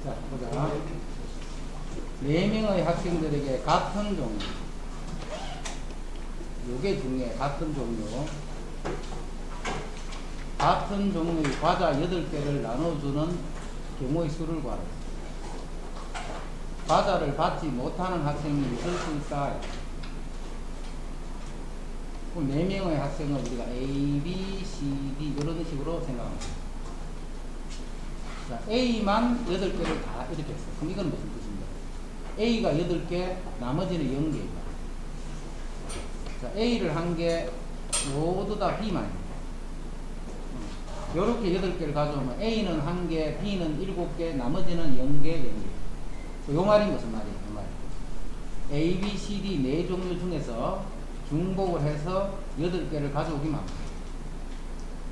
자, 보자. 4명의 학생들에게 같은 종류. 요게 중요해. 같은 종류. 같은 종류의 과자 8개를 나눠주는 경우의 수를 구하라. 과자를 받지 못하는 학생이 있을 수 있다. 그럼 4명의 학생을 우리가 A, B, C, D 이런 식으로 생각합니다. 자, A만 8개를 다 이렇게 했어. 그럼 이건 무슨 뜻입니까? A가 8개, 나머지는 0개입니다. 자, A를 1개, 모두 다 B만입니다. 요렇게 8개를 가져오면 A는 1개, B는 7개, 나머지는 0개, 0개. 요 말이 무슨 말이에요? 요 말. A, B, C, D 4종류 중에서 중복을 해서 8개를 가져오기만 합니다.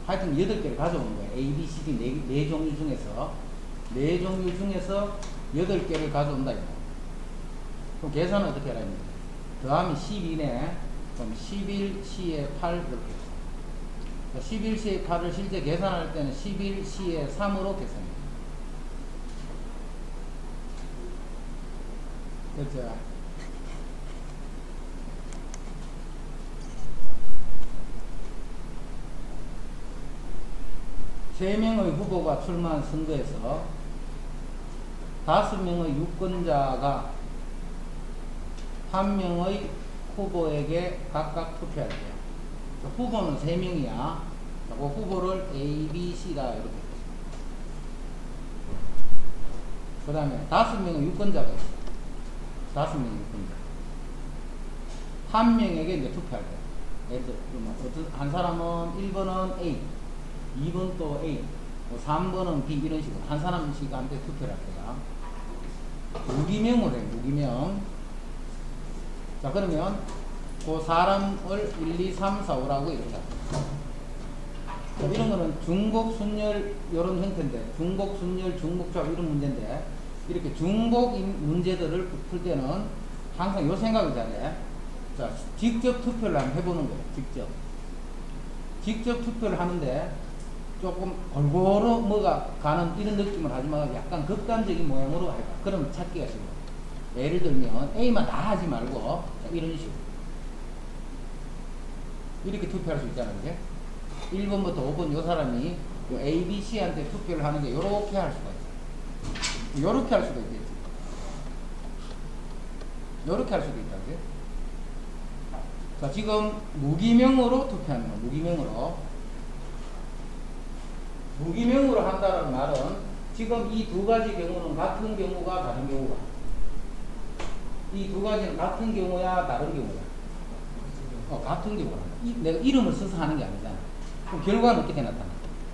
하여튼 8개를 가져오는 거예요. A, B, C, D 4종류 중에서 4종류 중에서 8개를 가져온다. 그럼 계산은 어떻게 해야 합니까? 더하면 12네. 그럼 11C에 8 이렇게. 11C에 8을 실제 계산할 때는 11C에 3으로 계산합니다. 그렇죠? 세 명의 후보가 출마한 선거에서 5명의 유권자가 1명의 후보에게 각각 투표할 때요. 후보는 3명이야. 그 후보를 A, B, C다 이렇게. 그 다음에 5명의 유권자가 있어. 5명의 유권자. 1명에게 이제 투표할 거야. 예를 들어, 한 사람은 1번은 A, 2번 또 A, 3번은 B 이런 식으로 한 사람씩한테 투표를 할 거야. 무기명으로 해. 무기명. 자, 그러면 그 사람을 1, 2, 3, 4, 5라고 이렇게 합니다. 이런 거는 중복, 순열 이런 형태인데, 중복, 순열, 중복조합 이런 문제인데, 이렇게 중복 문제들을 풀 때는 항상 요 생각을 잘해. 자, 직접 투표를 한번 해보는 거예요. 직접 투표를 하는데 조금 골고루 뭐가 가는 이런 느낌을 하지 말고 약간 극단적인 모양으로 해봐. 그럼 찾기가 쉬워. 예를 들면 A만 다 하지 말고 이런 식으로 이렇게 투표할 수 있잖아요. 그게? 1번부터 5번 요 사람이 요 A, B, C한테 투표를 하는데 요렇게 할 수가 있어요. 요렇게 할 수도 있겠지. 요렇게 할 수도 있다. 그게? 자, 지금 무기명으로 투표하는 거예요. 무기명으로 한다는 말은 지금 이 두 가지 경우는 같은 경우가 다른 경우가. 이 두 가지는 같은 경우야 다른 경우야. 같은 경우야. 내가 이름을 써서 하는 게 아니잖아. 그럼 결과는 어떻게 나타나?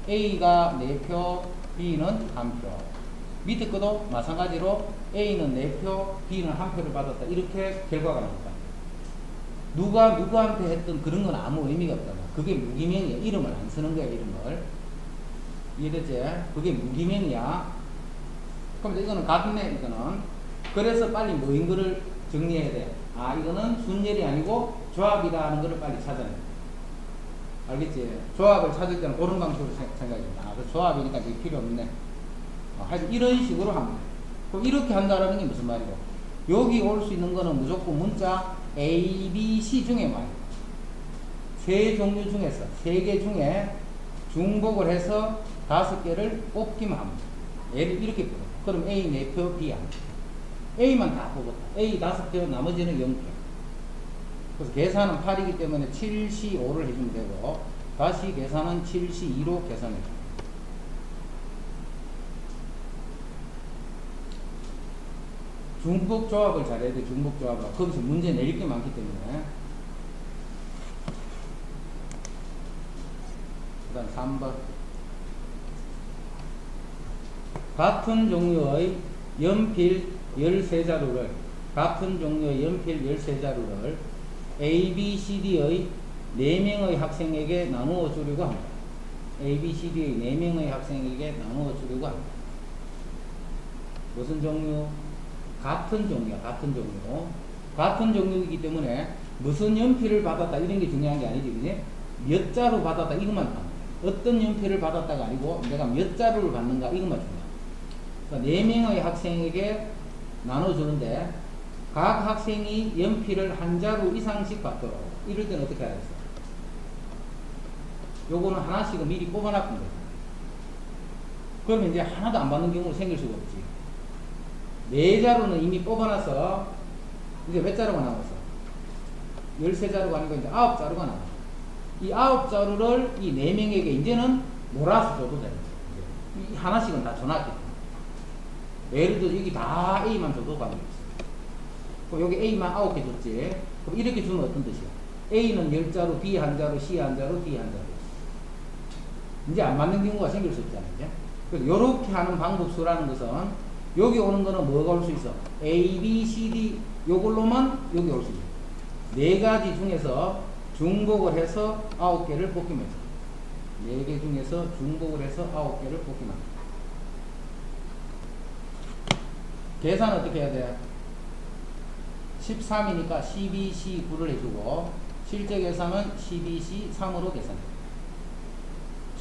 A가 4표, B는 1표. 밑에 것도 마찬가지로 A는 4표, B는 1표를 받았다. 이렇게 결과가 나온다. 누가 누구한테 했던 그런 건 아무 의미가 없잖아. 그게 무기명이야. 이름을 안 쓰는 거야, 이름을. 이해되지? 그게 무기명이야. 그럼 이거는 같네, 이거는. 그래서 빨리 뭐인 거를 정리해야 돼. 아, 이거는 순열이 아니고 조합이다 하는 거를 빨리 찾아내. 알겠지? 조합을 찾을 때는 옳은 방식으로 생각해. 아, 그 조합이니까 이게 필요 없네. 하여튼 이런 식으로 합니다. 그럼 이렇게 한다라는 게 무슨 말이고? 여기 올 수 있는 거는 무조건 문자 A, B, C 중에 말이야. 세 종류 중에서, 3개 중에 중복을 해서 5개를 뽑기만 합니다. 얘를 이렇게 뽑아. 그럼 A 4표, B 1표. A만 다 뽑았다. A 5표, 나머지는 0표. 그래서 계산은 8이기 때문에 7C5를 해주면 되고, 다시 계산은 7C2로 계산해줘. 중복 조합을 잘해야 돼, 중복 조합을. 거기서 문제 내릴 게 많기 때문에. 그 다음 3번. 같은 종류의 연필 13자루를, 같은 종류의 연필 13자루를 A, B, C, D의 4명의 학생에게 나누어 주려고 합니다. A, B, C, D의 4명의 학생에게 나누어 주려고 합니다. 무슨 종류? 같은 종류야, 같은 종류. 같은 종류이기 때문에 무슨 연필을 받았다 이런 게 중요한 게 아니지, 그지? 몇 자루 받았다 이것만 합니다. 어떤 연필을 받았다가 아니고 내가 몇 자루를 받는가 이것만 중요합니다. 그러니까 4명의 학생에게 나눠주는데 각 학생이 연필을 한 자루 이상씩 받도록. 이럴 때는 어떻게 해야 되겠어? 요거는 하나씩은 미리 뽑아놨던 거죠. 그러면 이제 하나도 안 받는 경우가 생길 수가 없지. 4자루는 이미 뽑아놔서 이제 몇 자루가 남았어? 13자루가 아니고 이제 9자루가 남았어. 이 9자루를 이 4명에게 이제는 몰아서 줘도 되는 거예요. 이 하나씩은 다 줘놨기 때문에. 예를 들어 여기 다 A만 줘도 관계없어. 그럼 여기 A만 9개 줬지. 그럼 이렇게 주면 어떤 뜻이야? A는 10자루, B 1자루, C 1자루, D 1자루. 이제 안 맞는 경우가 생길 수 있잖아요. 이제? 그래서 이렇게 하는 방법수라는 것은 여기 오는 거는 뭐가 올 수 있어? A, B, C, D 요걸로만 여기 올 수 있어. 4가지 중에서 중복을 해서 9개를 뽑기만 해. 4개 중에서 중복을 해서 9개를 뽑기만 해. 계산 어떻게 해야 돼? 13이니까 12C 9를 해주고 실제 계산은 12C 3으로 계산해.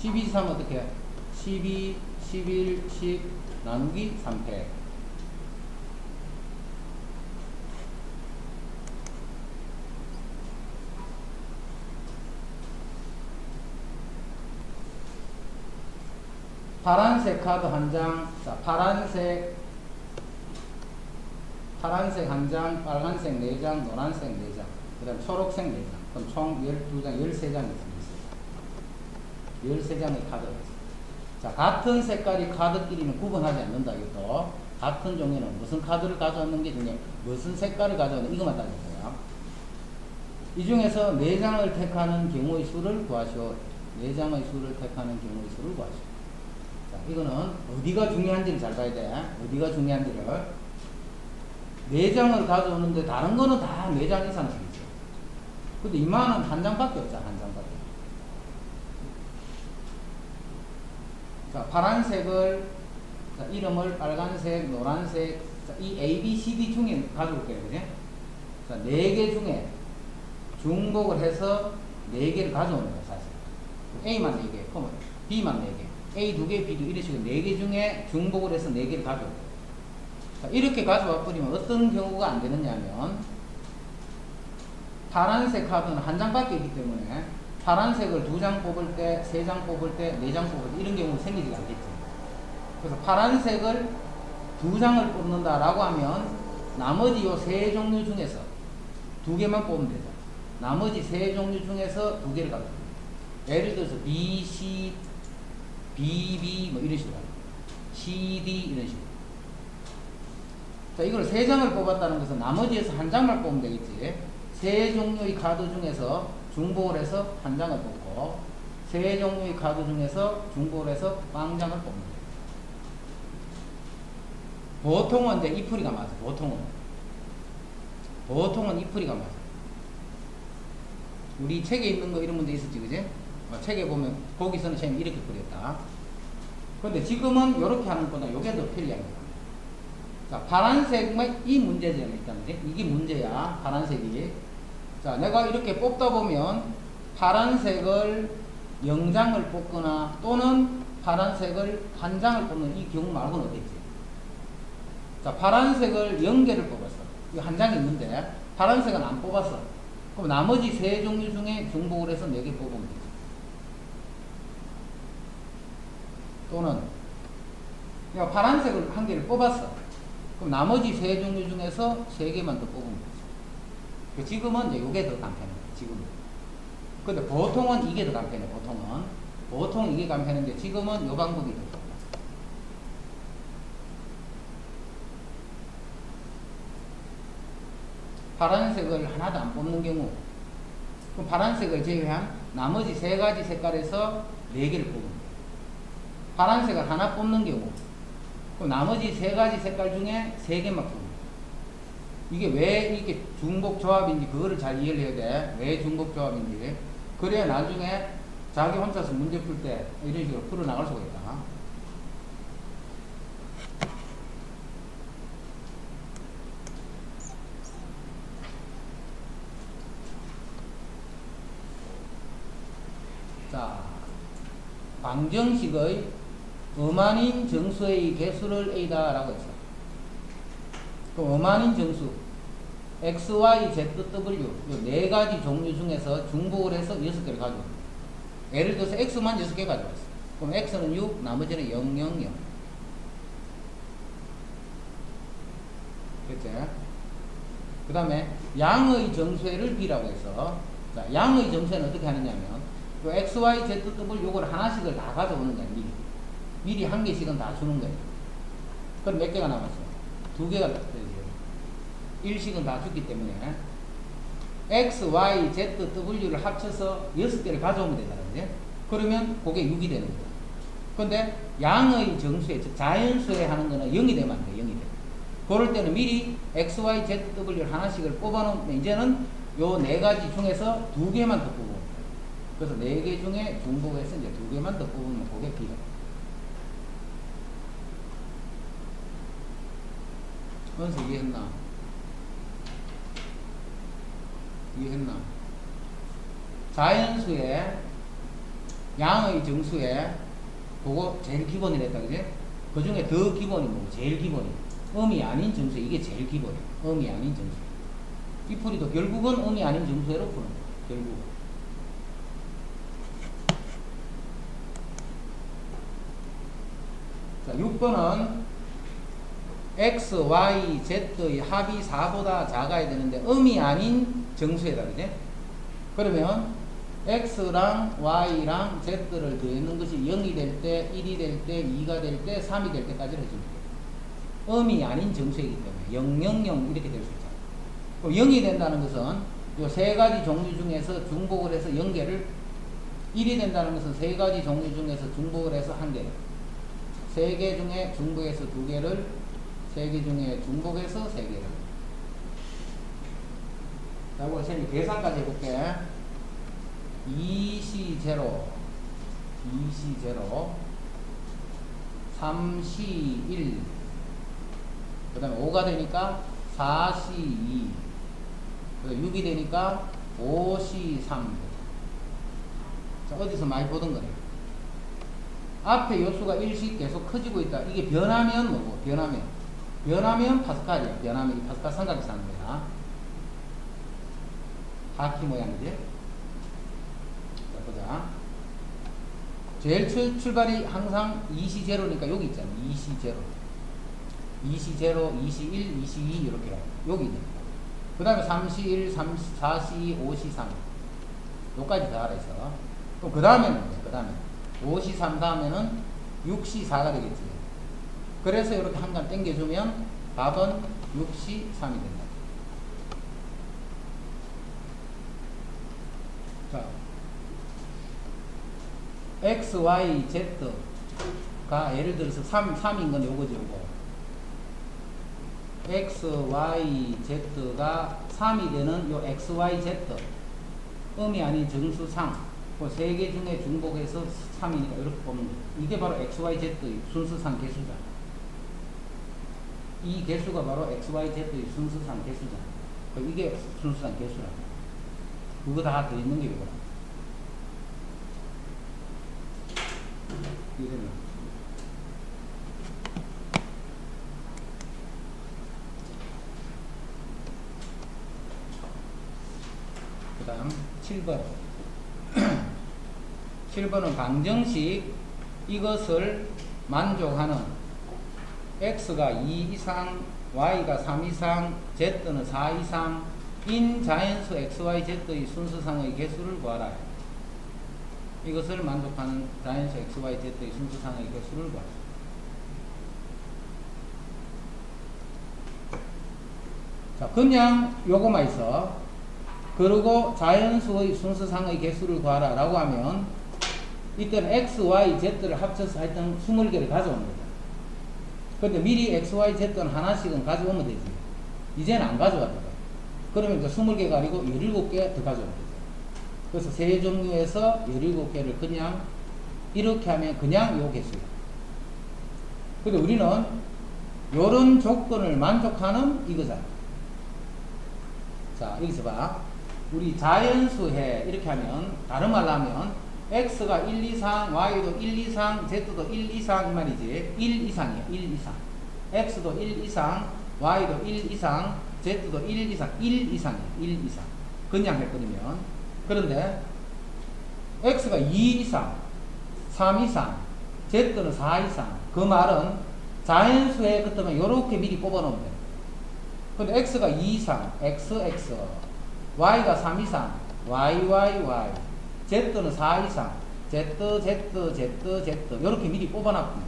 12C 3 어떻게 해? 12, 11, 10 나누기 3패. 파란색 카드 한 장. 자, 파란색 한 장, 빨간색 4장, 노란색 4장, 그 다음 초록색 4장. 그럼 총 12장, 13장이 있습니다. 13장의 카드가 있습니다. 자, 같은 색깔이 카드끼리는 구분하지 않는다. 이것도. 같은 종류는 무슨 카드를 가져왔는 게 중요해. 무슨 색깔을 가져왔는 이것만 따질 거야. 이 중에서 4장을 택하는 경우의 수를 구하시오. 4장의 수를 택하는 경우의 수를 구하시오. 자, 이거는 어디가 중요한지를 잘 봐야 돼. 어디가 중요한지를. 4장을 가져오는데 다른 거는 다 4장 이상씩이죠. 근데 이만은 한 장밖에 없잖아. 한 장밖에. 자, 파란색을, 자, 이름을 빨간색, 노란색, 자, 이 A, B, C, D 중에 가져올게요. 그지? 자, 4개 중에 중복을 해서 4개를 가져오는 거예요. 사실. A만 4개, 그러면 B만 4개. A 2개, B 2개, 이런 식으로 4개 중에 중복을 해서 4개를 가져오고. 자, 이렇게 가져와 버리면 어떤 경우가 안 되느냐 하면 파란색 카드는 한 장밖에 있기 때문에 파란색을 2장 뽑을 때, 3장 뽑을 때, 4장 뽑을 때 이런 경우는 생기지 않겠죠. 그래서 파란색을 2장을 뽑는다라고 하면 나머지 요 3종류 중에서 2개만 뽑으면 되죠. 나머지 3종류 중에서 2개를 가져옵니다. 예를 들어서 B, C, B, B 뭐 이런 식으로 C, D 이런 식으로. 자, 이걸 3장을 뽑았다는 것은 나머지에서 1장만 뽑으면 되겠지. 3종류의 카드 중에서 중복을 해서 1장을 뽑고 3종류의 카드 중에서 중복을 해서 0장을 뽑는 거예요. 보통은 이제 이 풀이가 맞아. 보통은 이 풀이가 맞아. 우리 책에 있는 거 이런 문제 있었지, 그지? 책에 보면 거기서는 쌤이 이렇게 그렸다. 근데 지금은 이렇게 하는 거보다 이게 더 편리합니다. 자, 파란색만 이 문제잖아. 일단 이게 문제야. 파란색이. 자, 내가 이렇게 뽑다 보면 파란색을 0장을 뽑거나 또는 파란색을 1장을 뽑는 이 경우 말고는 어딨지? 자, 파란색을 0개를 뽑았어. 이거 1장이 있는데 파란색은 안 뽑았어. 그럼 나머지 3종류 중에 중복을 해서 4개 뽑으면 되지. 또는 내가 파란색을 1개를 뽑았어. 그럼 나머지 3종류 중에서 3개만 더 뽑으면 되지. 지금은 이제 이게 더 간편해. 지금은. 근데 보통은 이게 더 간편해. 보통은 이게 간편한데 지금은 이 방법이 더 좋아. 파란색을 하나도 안 뽑는 경우, 그럼 파란색을 제외한 나머지 3가지 색깔에서 4개를 뽑으면 돼. 파란색을 하나 뽑는 경우, 그럼 나머지 3가지 색깔 중에 3개만 뽑으면 돼. 이게 왜 이게 중복 조합인지 그거를 잘 이해를 해야 돼. 왜 중복 조합인지. 그래야 나중에 자기 혼자서 문제 풀 때 이런 식으로 풀어나갈 수가 있다. 자, 방정식의 어만인 정수의 개수를 A다 라고 했어. 그럼 어만인 정수 X, Y, Z, W 이 네 가지 종류 중에서 중복을 해서 6개를 가져와. 예를 들어서 X만 6개 가져왔어. 그럼 X는 6, 나머지는 0, 0, 0. 그치? 그 다음에 양의 정수를 B라고 해서, 자, 양의 정수는 어떻게 하느냐면 요 X, Y, Z, W 요걸 하나씩을 다 가져오는 거야. 미리 한 개씩은 다 주는 거예요. 그럼 몇 개가 남았어? 2개가 되죠. 일식은 다 줬기 때문에 X, Y, Z, W를 합쳐서 6개를 가져오면 되잖아요. 그치? 그러면 그게 6이 되는 거예요. 근데 양의 정수에, 즉 자연수에 하는 거는 0이 되면 안 돼. 0이 돼. 그럴 때는 미리 X, Y, Z, W를 하나씩을 뽑아놓으면 이제는 요 네 가지 중에서 2개만 더 뽑으면 돼. 그래서 4개 중에 중복해서 이제 2개만 더 뽑으면 그게 B가 돼. 원서 이해했나? 이해했나? 자연수에 양의 정수에 그거 제일 기본이 됐다 그지? 그 중에 더 기본이 뭐고? 제일 기본이 음이 아닌 정수. 이게 제일 기본이야. 음이 아닌 정수. 이 풀이도 결국은 음이 아닌 정수로 푸는 거야. 결국 자 6번은 X, Y, Z의 합이 4보다 작아야 되는데 음이 아닌 정수에다 그지? 그러면 X랑 Y랑 Z를 더했는 것이 0이 될 때, 1이 될 때, 2가 될 때, 3이 될 때까지를 해줍니다. 음이 아닌 정수이기 때문에 0, 0, 0 이렇게 될 수 있잖아요. 0이 된다는 것은 이 세 가지 종류 중에서 중복을 해서 0개를, 1이 된다는 것은 세 가지 종류 중에서 중복을 해서 1개를, 3개 중에 중복해서 2개를, 3개 중에 중복해서 3개를. 자, 이거 선생님 계산까지 해볼게. 2C0, 2C0, 3C1, 그 다음에 5가 되니까 4C2, 그 다음에 6이 되니까 5C3. 자, 어디서 많이 보던 거네. 앞에 요수가 1씩 계속 커지고 있다. 이게 변하면 뭐고? 변하면 파스칼이야. 변하면 이 파스칼 삼각에서 하는 거야. 바퀴 모양이지? 자, 보자. 제일 출발이 항상 2C0니까 여기 있잖아. 2C0. 2C0, 2C1, 2C2 이렇게 여기 있는 거야. 그 다음에 3C1, 4C2, 5C3. 요까지 다 알아있어. 그럼 그 다음에는 뭐야? 그 다음에 5C3 다음에는 6C4가 되겠지. 그래서 이렇게 한 칸 당겨주면 답은 6C3이 된다. 자, X, Y, Z가 예를 들어서 3인 건 요거지, 요거. X, Y, Z가 3이 되는 요 X, Y, Z. 음이 아닌 정수상. 그 3개 중에 중복해서 3이니까 이렇게 보면 돼. 이게 바로 X, Y, Z의 순수상 개수다. 이 개수가 바로 X, Y, Z의 순수상 개수잖아. 이게 순수상 개수라. 그거 다 들어있는 게 이거라. 이래요. 그 다음 7번. 7번은 방정식 이것을 만족하는 X가 2 이상, Y가 3 이상, Z는 4 이상 인 자연수 XYZ의 순수상의 개수를 구하라. 이것을 만족하는 자연수 XYZ의 순수상의 개수를 구하라. 자, 그냥 요거만 있어. 그리고 자연수의 순수상의 개수를 구하라 라고 하면 이때는 X, Y, Z를 합쳐서 하여튼 20개를 가져오는 거다. 근데 미리 X, Y, Z는 하나씩은 가져오면 되지. 이제는 안 가져왔다. 그러면 이제 20개가 아니고 17개 더 가져오면 되죠. 그래서 세 종류에서 17개를 그냥 이렇게 하면 그냥 요 개수야. 근데 우리는 요런 조건을 만족하는 이거잖아. 자, 여기서 봐. 우리 자연수해 이렇게 하면, 다른 말로 하면 x가 1 이상, y도 1 이상, z도 1 이상 이 말이지. 1 이상이야. 1 이상. x도 1 이상, y도 1 이상, z도 1 이상. 1 이상이야. 1 이상. 그냥 해버리면. 그런데 x가 2 이상, 3 이상, z는 4 이상. 그 말은 자연수에 그때면 이렇게 미리 뽑아놓으면 돼. 근데 x가 2 이상, x, y가 3 이상, y, z는 4 이상, z, 이렇게 미리 뽑아놨던 거죠.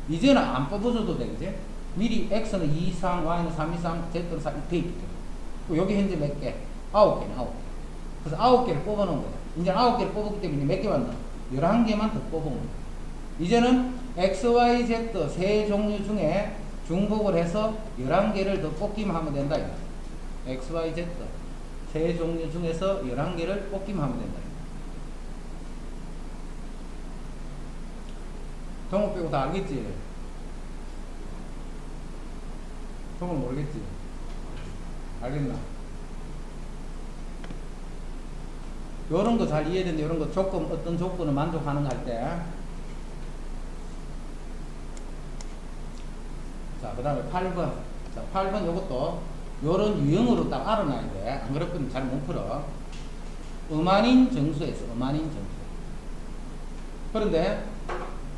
이제는 안 뽑아줘도 되겠지? 미리 x는 2 이상, y는 3 이상, z는 4 이상, 돼 있기 때문에. 여기 현재 몇 개? 9개네, 9개. 그래서 9개를 뽑아놓은 거예요. 이제 9개를 뽑았기 때문에 몇 개 왔나? 11개만 더 뽑은 거예요. 이제는 x, y, z 세 종류 중에 중복을 해서 11개를 더 뽑기만 하면 된다. x, y, z 세 종류 중에서 11개를 뽑기만 하면 된다. 동호 빼고 다 알겠지? 동호 모르겠지? 알겠나? 요런 거 잘 이해되는데, 요런 거 조건, 어떤 조건을 만족하는가 할 때. 자, 그 다음에 8번. 자, 8번 요것도 요런 유형으로 딱 알아놔야 돼. 안 그렇거든 잘 못 풀어. 음한인 정수에서, 음한인 정수. 그런데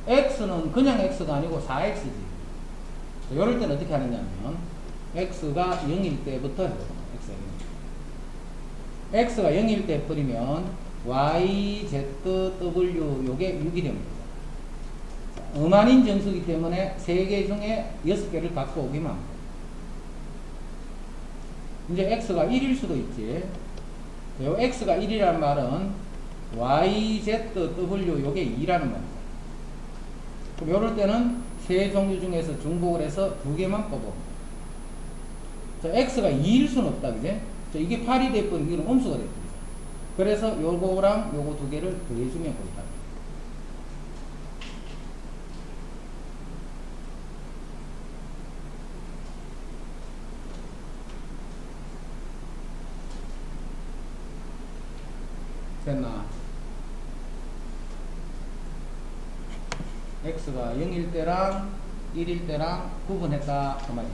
x는 그냥 x가 아니고 4x지. 요럴 때는 어떻게 하느냐면, x가 0일 때부터 해보자. x가 0일 때 뿌리면 y, z, w 요게 6이 됩니다. 음한인 정수이기 때문에 3개 중에 6개를 갖고 오기만 합니다. 이제 x가 1일 수도 있지. 요 x가 1이라는 말은 y, z, w 요게 2라는 말입니다. 그럼 요럴 때는 세 종류 중에서 중복을 해서 2개만 뽑아봅니다. 자, x가 2일 수는 없다, 그제? 자, 이게 8이 돼버리면 이건 음수가 돼버리죠. 그래서 요거랑 요거 2개를 더해주면 보이다. 됐나? x가 0일 때랑 1일 때랑 구분했다 그 말이지.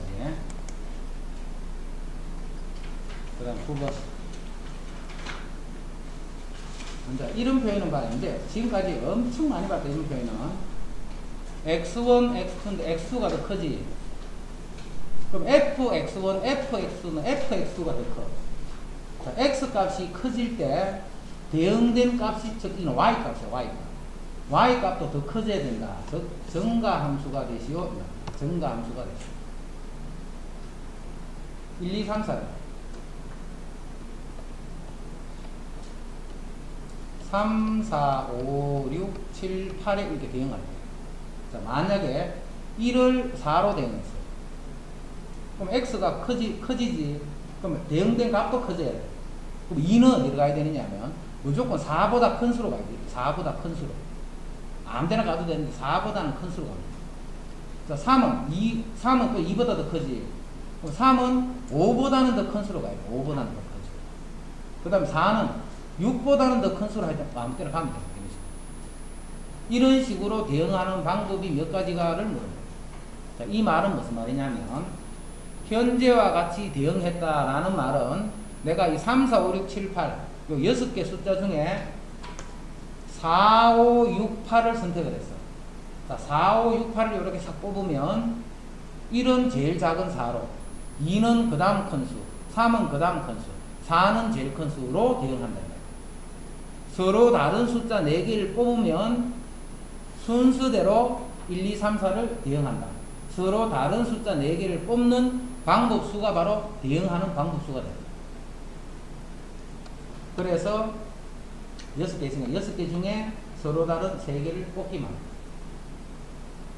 그 다음 9번. 이제 이런 표현은 봤는데 지금까지 엄청 많이 봤다. 이런 표현은 x1, x2인데 x2가 더 크지. 그럼 fx1, fx2는 fx2가 더 커. 자, x 값이 커질 때 대응된 값이 즉 이는 y 값이야. y 값도 더 커져야 된다. 즉 증가 함수가 되시오. 증가 함수가 되시오. 1, 2, 3, 4. 3, 4, 5, 6, 7, 8에 이렇게 대응할 때. 자, 만약에 1을 4로 대응했어요. 그럼 x가 커지지. 그럼 대응된 값도 커져야 돼. 그럼 2는 어디로 가야 되느냐 하면 무조건 4보다 큰 수로 가야 돼. 4보다 큰 수로. 아무데나 가도 되는데 4보다는 큰 수로 갑니다. 자, 3은 또 2보다 더 크지. 그럼 3은 5보다는 더 큰 수로 가야 돼. 5보다는 더 큰 수로. 그 다음에 4는 6보다는 더 큰 수로 할 때 아무 때나 가면 돼요. 이런 식으로 대응하는 방법이 몇 가지가를 모릅니다. 자, 이 말은 무슨 말이냐면 현재와 같이 대응했다라는 말은 내가 이 3, 4, 5, 6, 7, 8 요 6개 숫자 중에 4, 5, 6, 8을 선택을 했어. 자, 4, 5, 6, 8을 이렇게 싹 뽑으면 1은 제일 작은 4로, 2는 그 다음 큰 수, 3은 그 다음 큰 수, 4는 제일 큰 수로 대응한다. 서로 다른 숫자 4개를 뽑으면 순서대로 1, 2, 3, 4를 대응한다. 서로 다른 숫자 4개를 뽑는 방법수가 바로 대응하는 방법수가 됩니다. 그래서 6개 있으니까 6개 중에 서로 다른 3개를 뽑기만 합니다.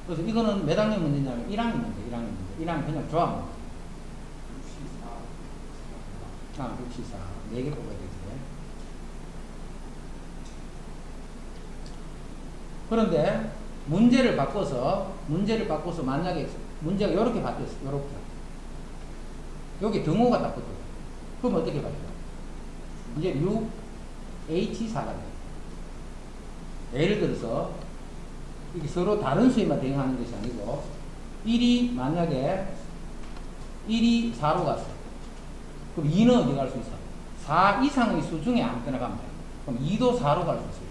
그래서 이거는 몇 학년 문제냐면 1학년 문제, 1학년 문제. 1학년 그냥 조합 문제. 6, 4. 4개 뽑아야 되지. 그런데 문제를 바꿔서 만약에 문제가 이렇게 바뀌었어. 이렇게. 여기 등호가 딱 붙어. 그럼 어떻게 바뀌어? 이제 6H4가 돼. 예를 들어서 이게 서로 다른 수에만 대응하는 것이 아니고 1이 만약에 1이 4로 갔어. 그럼 2는 어디 갈 수 있어? 4 이상의 수 중에 아무 때나 가면 돼. 그럼 2도 4로 갈 수 있어요.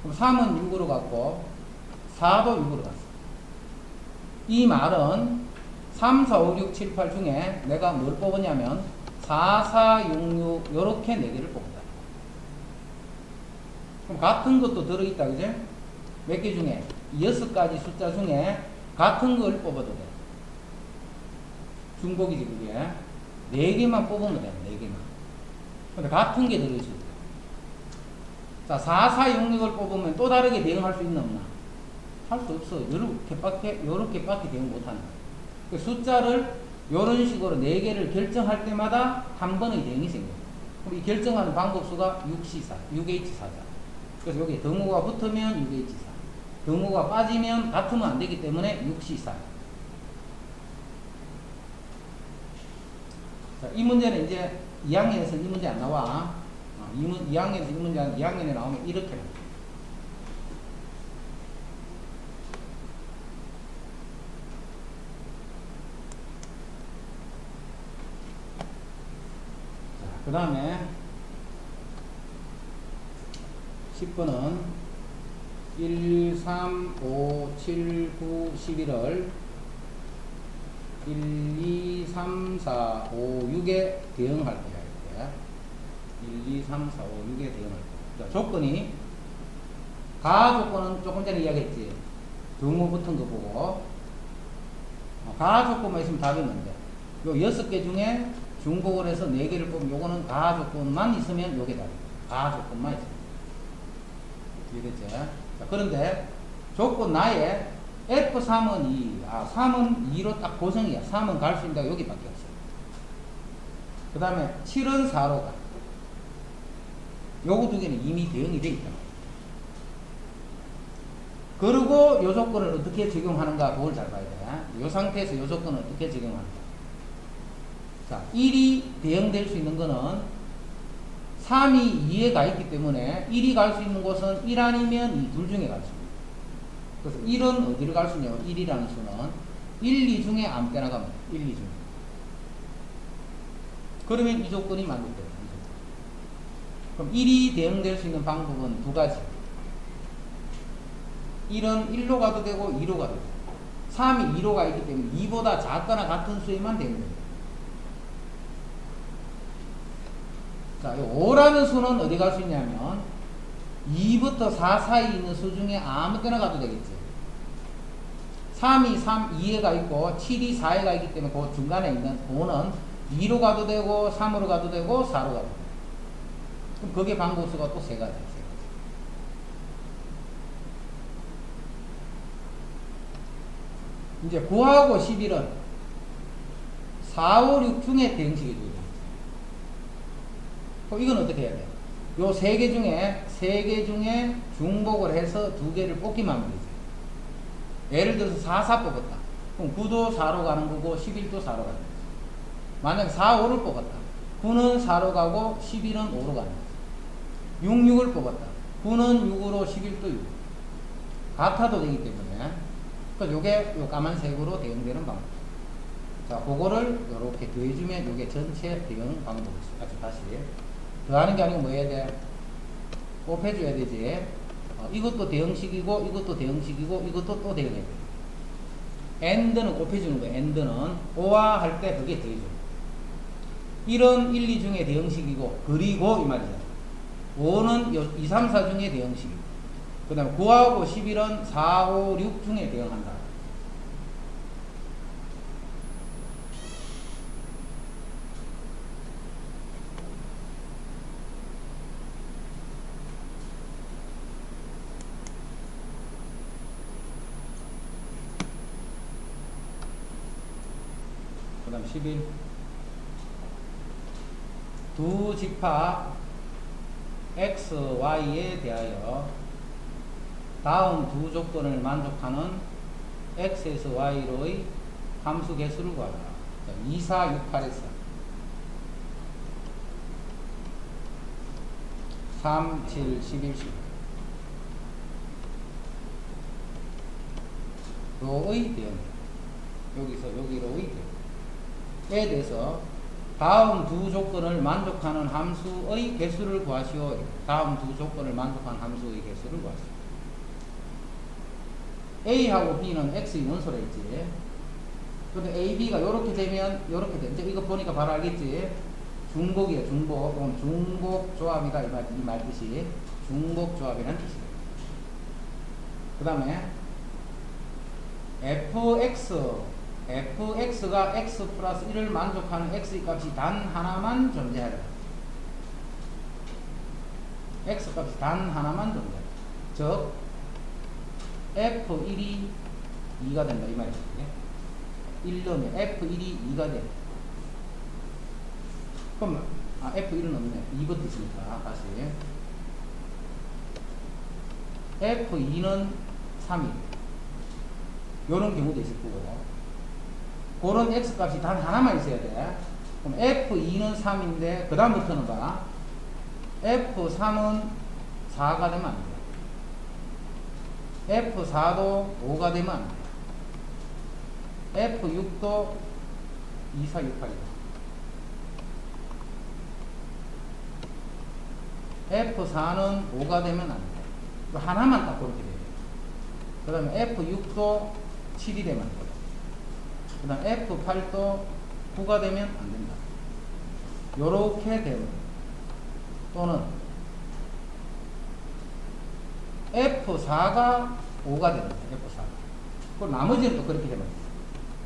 그럼 3은 6으로 갔고 4도 6으로 갔어. 이 말은 3, 4, 5, 6, 7, 8 중에 내가 뭘 뽑았냐면 4, 4, 6, 6 요렇게 4개를 뽑았다. 그럼 같은 것도 들어있다, 그제? 몇 개 중에? 6가지 숫자 중에 같은 걸 뽑아도 돼. 중복이지, 그게. 4개만 뽑으면 돼, 4개만. 근데 같은 게 들어있을 때. 자, 4, 4, 6, 6을 뽑으면 또 다르게 대응할 수 있나 없나? 할 수 없어. 요렇게밖에 대응 못한다. 그 숫자를 요런 식으로 4개를 결정할 때마다 한 번의 대응이 생겨. 그럼 이 결정하는 방법수가 6C4, 6H4자. 그래서 여기 등호가 붙으면 6H4. 등호가 빠지면 같으면 안 되기 때문에 6C4. 자, 이 문제는 이제 2학년에서 이 문제 안 나와. 2학년에서 이 문제 2학년에 나오면 이렇게 나와. 그 다음에 10번은 1, 3, 5, 7, 9, 11을 1, 2, 3, 4, 5, 6에 대응할 거야. 1, 2, 3, 4, 5, 6에 대응할 거야. 자, 조건이 가 조건은 조금 전에 이야기했지. 등호 붙은 거 보고 가 조건만 있으면 답이 있는데 요 6개 중에 중복을 해서 4개를 뽑으면 요거는 가 조건만 있으면 요게 답이야. 가 조건만 있으면. 이해됐지? 자, 그런데 조건 나에 F3은 2, 3은 2로 딱 고정이야. 3은 갈 수 있는 데가 여기밖에 없어. 그 다음에 7은 4로 가. 요거 두 개는 이미 대응이 돼 있다. 그리고 요 조건을 어떻게 적용하는가 그걸 잘 봐야 돼. 요 상태에서 요 조건을 어떻게 적용하는가. 자, 1이 대응될 수 있는 거는 3이 2에 가 있기 때문에 1이 갈 수 있는 곳은 1 아니면 이 둘 중에 갈 수 있는. 그래서 1은 어디를 갈 수 있냐면 1이라는 수는 1, 2 중에 아무 때나 가면 1, 2 중에. 그러면 이 조건이 만족돼요. 그럼 1이 대응될 수 있는 방법은 두 가지. 1은 1로 가도 되고 2로 가도 되고 3이 2로 가 있기 때문에 2보다 작거나 같은 수에만 대응됩니다. 자, 5라는 수는 어디 갈 수 있냐면 2부터 4 사이에 있는 수 중에 아무 때나 가도 되겠지. 3이 2에 가 있고 7이 4에 가 있기 때문에 그 중간에 있는 5는 2로 가도 되고 3으로 가도 되고 4로 가도 되고. 그럼 거기에 방법수가 또 세 가지. 이제 9하고 11은 4, 5, 6 중에 대응식이 되죠. 그럼 이건 어떻게 해야 돼? 요 3개 중에 중복을 해서 2개를 뽑기만 하면 되지. 예를 들어서 4, 4 뽑았다. 그럼 9도 4로 가는 거고 11도 4로 가는 거지. 만약 4, 5를 뽑았다. 9는 4로 가고 11은 5로 가는 거지. 6, 6을 뽑았다. 9는 6으로 11도 6. 같아도 되기 때문에. 그러니까 요게 요 까만 색으로 대응되는 방법. 자, 그거를 요렇게 더해주면 요게 전체 대응 방법이죠. 다시. 더하는 게 아니고 뭐 해야 돼? 곱해줘야 되지. 이것도 대응식이고, 이것도 대응식이고, 이것도 또 대응해야 돼. AND는 곱해주는 거야. AND는 5와 할 때 그게 더해줘. 1은 1, 2 중에 대응식이고, 그리고 이 말이잖아. 5는 2, 3, 4 중에 대응식이고, 그 다음에 9하고 11은 4, 5, 6 중에 대응한다. 그 다음 11. 두 집합 x, y에 대하여 다음 두 조건을 만족하는 x에서 y로의 함수 개수를 구하라. 2, 4, 6, 8에서 3, 7, 11, 10. 로의 대응. 여기서 여기로의 대응에 대해서 다음 두 조건을 만족하는 함수의 개수를 구하시오. 다음 두 조건을 만족하는 함수의 개수를 구하시오. A하고 B는 X의 원소라 했지. 근데 A, B가 요렇게 되면 요렇게 돼. 이제 이거 보니까 바로 알겠지. 중복이에요. 중복. 이건 중복 조합이다. 이 말뜻이 중복 조합이라는 뜻이에요. 그 다음에 fx가 x 플러스 1을 만족하는 x의 값이 단 하나만 존재하라. x 값이 단 하나만 존재하라. 즉 f1이 2가 된다 이 말이죠. 1 넣으면 f1이 2가 돼. 그럼 f1은 없네. 2부터 있으니까 다시 f2는 3이 요런 경우도 있을 거고, 그런 x 값이 단 하나만 있어야 돼. 그럼 f2는 3인데 그 다음부터는 봐. f3은 4가 되면 안 돼. f4도 5가 되면 안 돼. f6도 2, 4, 6, 8이다. f4는 5가 되면 안 돼. 하나만 딱 그렇게 돼요. 그 다음에 f6도 7이 되면 안 돼. 그 다음 f8도 9가 되면 안 된다. 요렇게 되면, 또는 f4가 5가 됩니다. f4가. 그리고 나머지는 또 그렇게 되면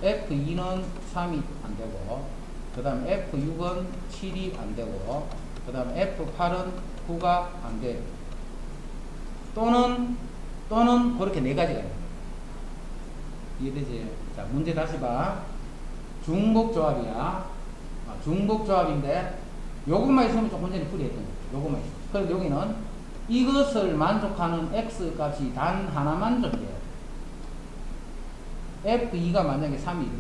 f2는 3이 안 되고, 그 다음 f6은 7이 안 되고, 그 다음 f8은 9가 안 돼요. 또는 그렇게 네 가지가 있는 거예요. 이해되지? 자, 문제 다시 봐. 중복조합이야. 중복조합인데 요것만 있으면 조금 전에 풀이했던 거죠. 요것만 있으면. 그래서 여기는 이것을 만족하는 x 값이 단 하나만 존재해요. f2가 만약에 3이 돼.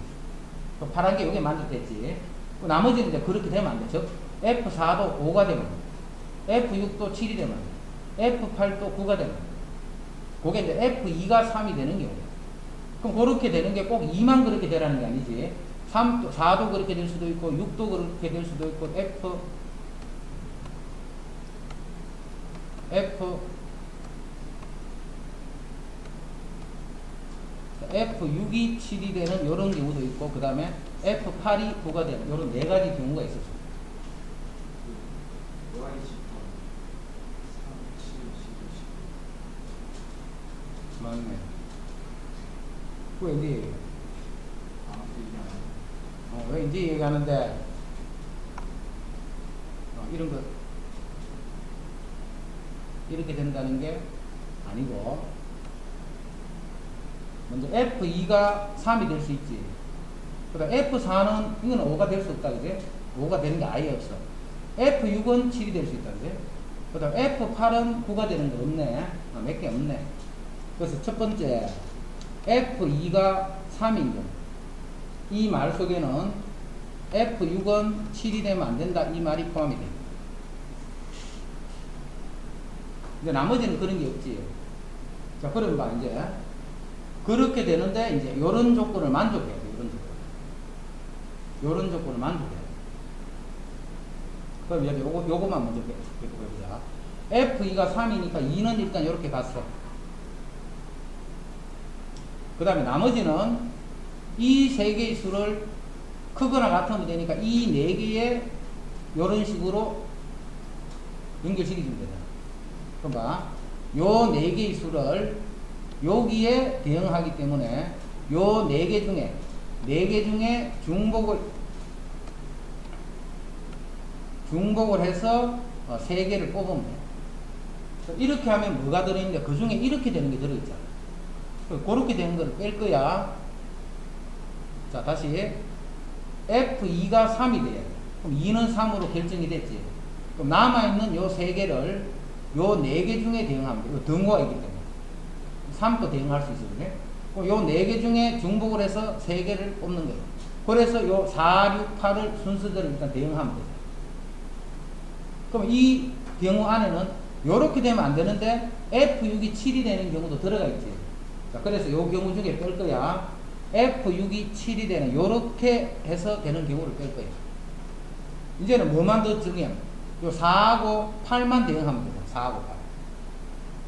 파란 게 여기에 만족됐지. 나머지는 이제 그렇게 되면 안 돼. 즉 f4도 5가 되면 안 돼. f6도 7이 되면 안 돼. f8도 9가 되면 안 돼. 그게 이제 f2가 3이 되는 경우야. 그럼 그렇게 되는 게 꼭 2만 그렇게 되라는 게 아니지. 4도 그렇게 될 수도 있고 6도 그렇게 될 수도 있고 F6이 7이 되는 이런 경우도 있고, 그 다음에 F8이 9가 되는 이런 네 가지 경우가 있었습니다. 맞네. 왜 이제 얘기해? 왜 이제 얘기하는데, 이런 거, 이렇게 된다는 게 아니고, 먼저 F2가 3이 될 수 있지. 그 다음 F4는, 이건 5가 될 수 없다, 그지? 5가 되는 게 아예 없어. F6은 7이 될 수 있다, 그지? 그 다음 F8은 9가 되는 거 없네. 몇 개 없네. 그래서 첫 번째, F2가 3인 경우. 이 말 속에는 F6은 7이 되면 안 된다. 이 말이 포함이 됩니다. 근데 나머지는 그런 게 없지. 자, 그럼 봐, 이제. 그렇게 되는데, 이제, 요런 조건을 만족해야 돼, 요런 조건. 요런 조건을 만족해야 돼. 그럼 여기 요거만 먼저 해보자. F2가 3이니까 2는 일단 이렇게 갔어. 그 다음에 나머지는 이 세 개의 수를 크거나 같으면 되니까 이 네 개의 요런 식으로 연결시키면 되잖아. 그럼 봐. 요 네 개의 수를 여기에 대응하기 때문에 요 네 개 중에 중복을 해서 세 개를 뽑으면 돼. 이렇게 하면 뭐가 들어있는데 그 중에 이렇게 되는 게 들어있잖아. 그렇게 되는 걸 뺄 거야. 자, 다시 F2가 3이 돼. 그럼 2는 3으로 결정이 됐지. 그럼 남아있는 요 세 개를 요 네 개 중에 대응하면 돼. 이거 등호가 있기 때문에 3도 대응할 수 있거든요. 그럼 요 네 개 중에 중복을 해서 세 개를 뽑는 거예요. 그래서 요 4, 6, 8을 순서대로 일단 대응하면 돼요. 그럼 이 경우 안에는 요렇게 되면 안 되는데 F6이 7이 되는 경우도 들어가 있지. 자, 그래서 요 경우 중에 뺄 거야. F6이 7이 되는, 요렇게 해서 되는 경우를 뺄 거야. 이제는 뭐만 더 정의하면, 요 4하고 8만 대응하면 되죠. 4하고 8.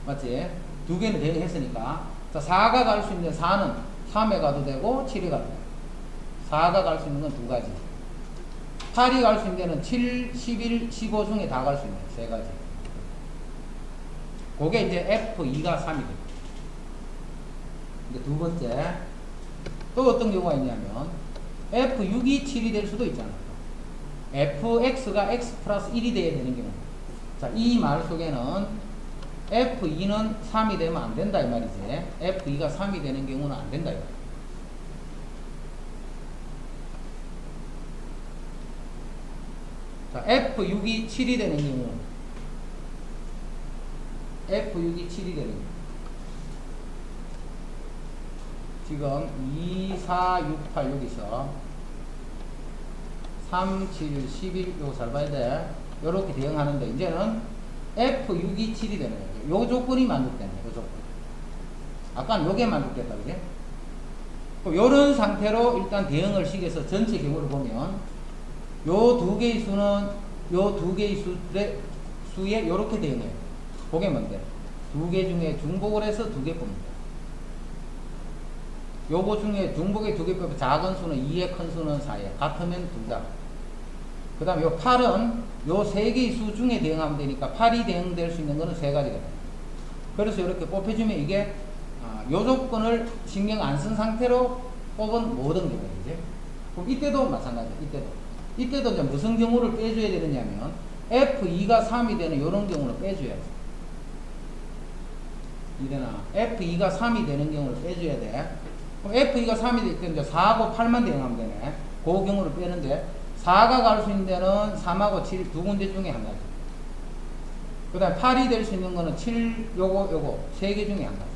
맞지? 두 개는 대응했으니까. 자, 4가 갈 수 있는 4는 3에 가도 되고, 7에 가도 되고. 4가 갈 수 있는 건 두 가지. 8이 갈 수 있는 데는 7, 11, 15 중에 다 갈 수 있는 세 가지. 그게 이제 F2가 3이 됩니다. 이제 두 번째. 또 어떤 경우가 있냐면, F6이 7이 될 수도 있잖아요. Fx가 x 플러스 1이 돼야 되는 경우. 자, 이 말 속에는 F2는 3이 되면 안 된다, 이 말이지. F2가 3이 되는 경우는 안 된다, 이 말이야. 자, F6이 7이 되는 경우. F6이 7이 되는 경우. 지금 2, 4, 6, 8 여기서 3, 7, 11 요거 잘 봐야 돼. 요렇게 대응하는데 이제는 F6이 7이 되는 거죠. 요 조건이 만족되네. 요 조건. 아까는 요게 만족됐다. 그지? 요런 상태로 일단 대응을 시켜서 전체 경우를 보면 요 두 개의 수는 요 두 개의 수에 요렇게 대응해요. 그게 뭔데? 두 개 중에 중복을 해서 두 개 뽑는다. 요거 중에 중복의 두 개 빼고 작은 수는 2에 큰 수는 4에 같으면 둘 다. 그 다음에 요 8은 요 세 개의 수 중에 대응하면 되니까 8이 대응될 수 있는 거는 세 가지가 돼. 그래서 이렇게 뽑혀주면 이게 요 조건을 신경 안 쓴 상태로 뽑은 모든 경우이지. 그럼 이때도 마찬가지야. 이때도 이제 무슨 경우를 빼줘야 되느냐면 F2가 3이 되는 요런 경우는 빼줘야지. 이래나 F2가 3이 되는 경우를 빼줘야 돼. 그럼 F2가 3이 될 때 이제 4하고 8만 대응하면 되네. 그 경우를 빼는데 4가 갈 수 있는 데는 3하고 7 두 군데 중에 한 가지. 그 다음에 8이 될 수 있는 거는 7, 요거 세 개 중에 한 가지.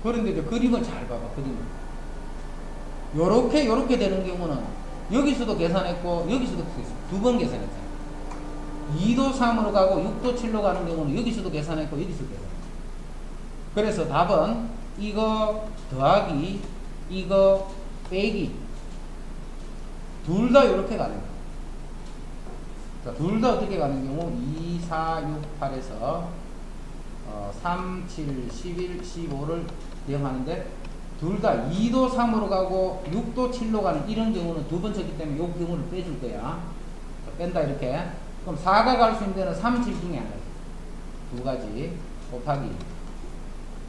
그런데 이제 그림을 잘 봐봐. 그림을. 요렇게 되는 경우는 여기서도 계산했고 여기서도 두 번 계산했잖아. 2도 3으로 가고 6도 7로 가는 경우는 여기서도 계산했고 여기서도 계산했고. 그래서 답은 이거 더하기 이거 빼기 둘 다 이렇게 가는 거야. 자, 둘 다 어떻게 가는 경우 2, 4, 6, 8에서 3, 7, 11, 15를 대응하는데 둘 다 2도 3으로 가고 6도 7로 가는 이런 경우는 두 번째이기 때문에 이 경우를 빼줄 거야. 뺀다 이렇게. 그럼 4가 갈 수 있는 데는 3, 7 중에 한 가지. 두 가지 곱하기.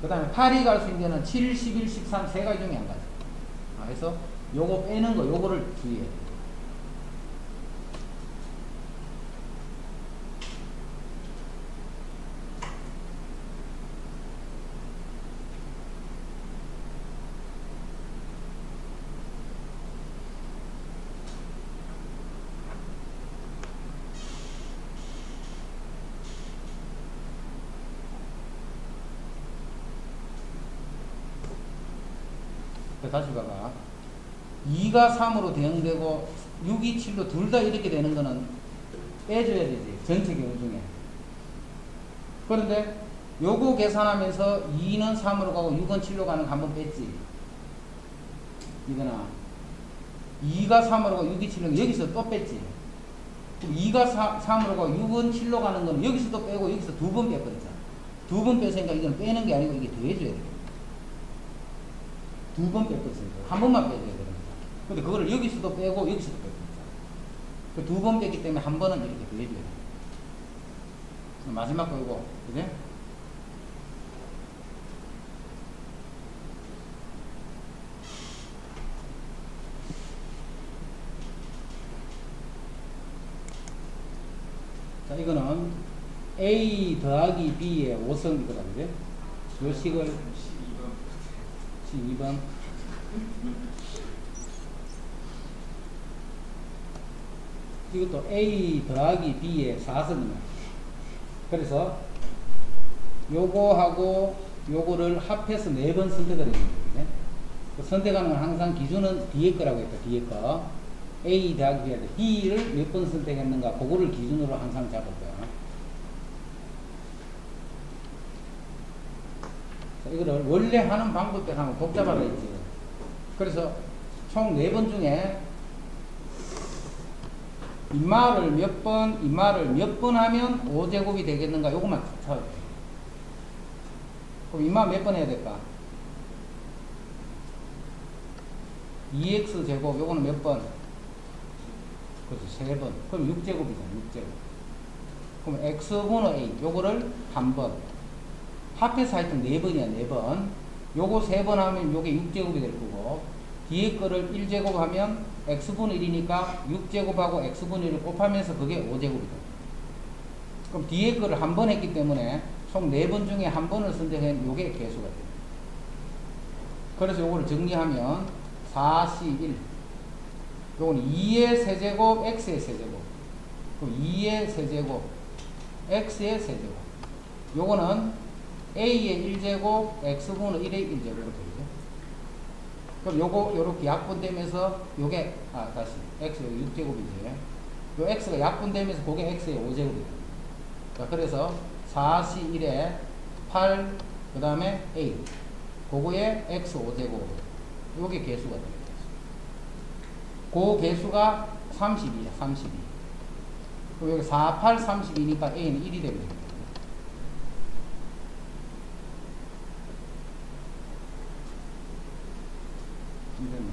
그 다음에 8이 갈 수 있는 데는 7, 11, 13 세 가지 중에 한 가지. 그래서 요거 빼는 거 요거를 주의해. 다시 봐봐. 2가 3으로 대응되고 6이 7로 둘 다 이렇게 되는 거는 빼줘야 되지. 전체 경우 중에. 그런데 요거 계산하면서 2는 3으로 가고 6은 7로 가는 거 한 번 뺐지. 이거나 2가 3으로 가고 6이 7로 여기서 또 뺐지. 그럼 2가 3으로 가고 6은 7로 가는 거는 여기서 또 빼고 여기서 두 번 뺐거든. 두 번 뺐으니까 이건 빼는 게 아니고 이게 더해줘야 돼. 두 번 뺐거든요. 한 번만 빼줘야 됩니다. 근데 그거를 여기서도 빼고 여기서도 뺐습니다. 두 번 뺐기 때문에 한 번은 이렇게 더해줘야 돼요. 마지막 거 이거, 그지? 자, 이거는 A 더하기 B의 5성 이거다, 그지? 요 식을 12번. 이것도 A 더하기 B의 4성입니다. 그래서 요거하고 요거를 합해서 4번 선택을 해주는 거거든요. 그 선택하는 건 항상 기준은 뒤에 거라고 했다. 뒤에 거. A 더하기 B한테 B를 몇 번 선택했는가 그거를 기준으로 항상 잡을 거야. 이거를 원래 하는 방법대로 하면 복잡하다 있지. 그래서 총 4번 중에 인마를 몇 번 하면 5제곱이 되겠는가? 요것만 찾아야 돼. 그럼 인마 몇 번 해야 될까? 2x제곱, 요거는 몇 번? 그렇죠, 3번. 그럼 6제곱이잖아, 6제곱. 그럼 x분의 a, 요거를 한 번. 합해서 하여튼 4번이야, 4번. 요거 3번 하면 요게 6제곱이 될 거고, 뒤에 거를 1제곱 하면 x분의 1이니까 6제곱하고 x분의 1을 곱하면서 그게 5제곱이 돼. 그럼 뒤에 거를 한 번 했기 때문에 총 4번 중에 한 번을 선택한 요게 개수가 돼요. 그래서 요거를 정리하면 4c1. 요거는 2의 세제곱, x의 세제곱. 그럼 2의 세제곱, x의 세제곱. 요거는 a의 1제곱, x분의 1의 1제곱으로 되죠. 그럼 요거, 요렇게 약분되면서, 요게, 다시, x 6제곱이지. 요 x가 약분되면서 그게 x의 5제곱이 됩니다. 그래서 4c1에 8, 그 다음에 a. 그거에 x 5제곱. 요게 개수가 됩니다. 그 개수가 32야, 32. 그럼 여기 4, 8, 32니까 a는 1이 됩니다. 힘들네.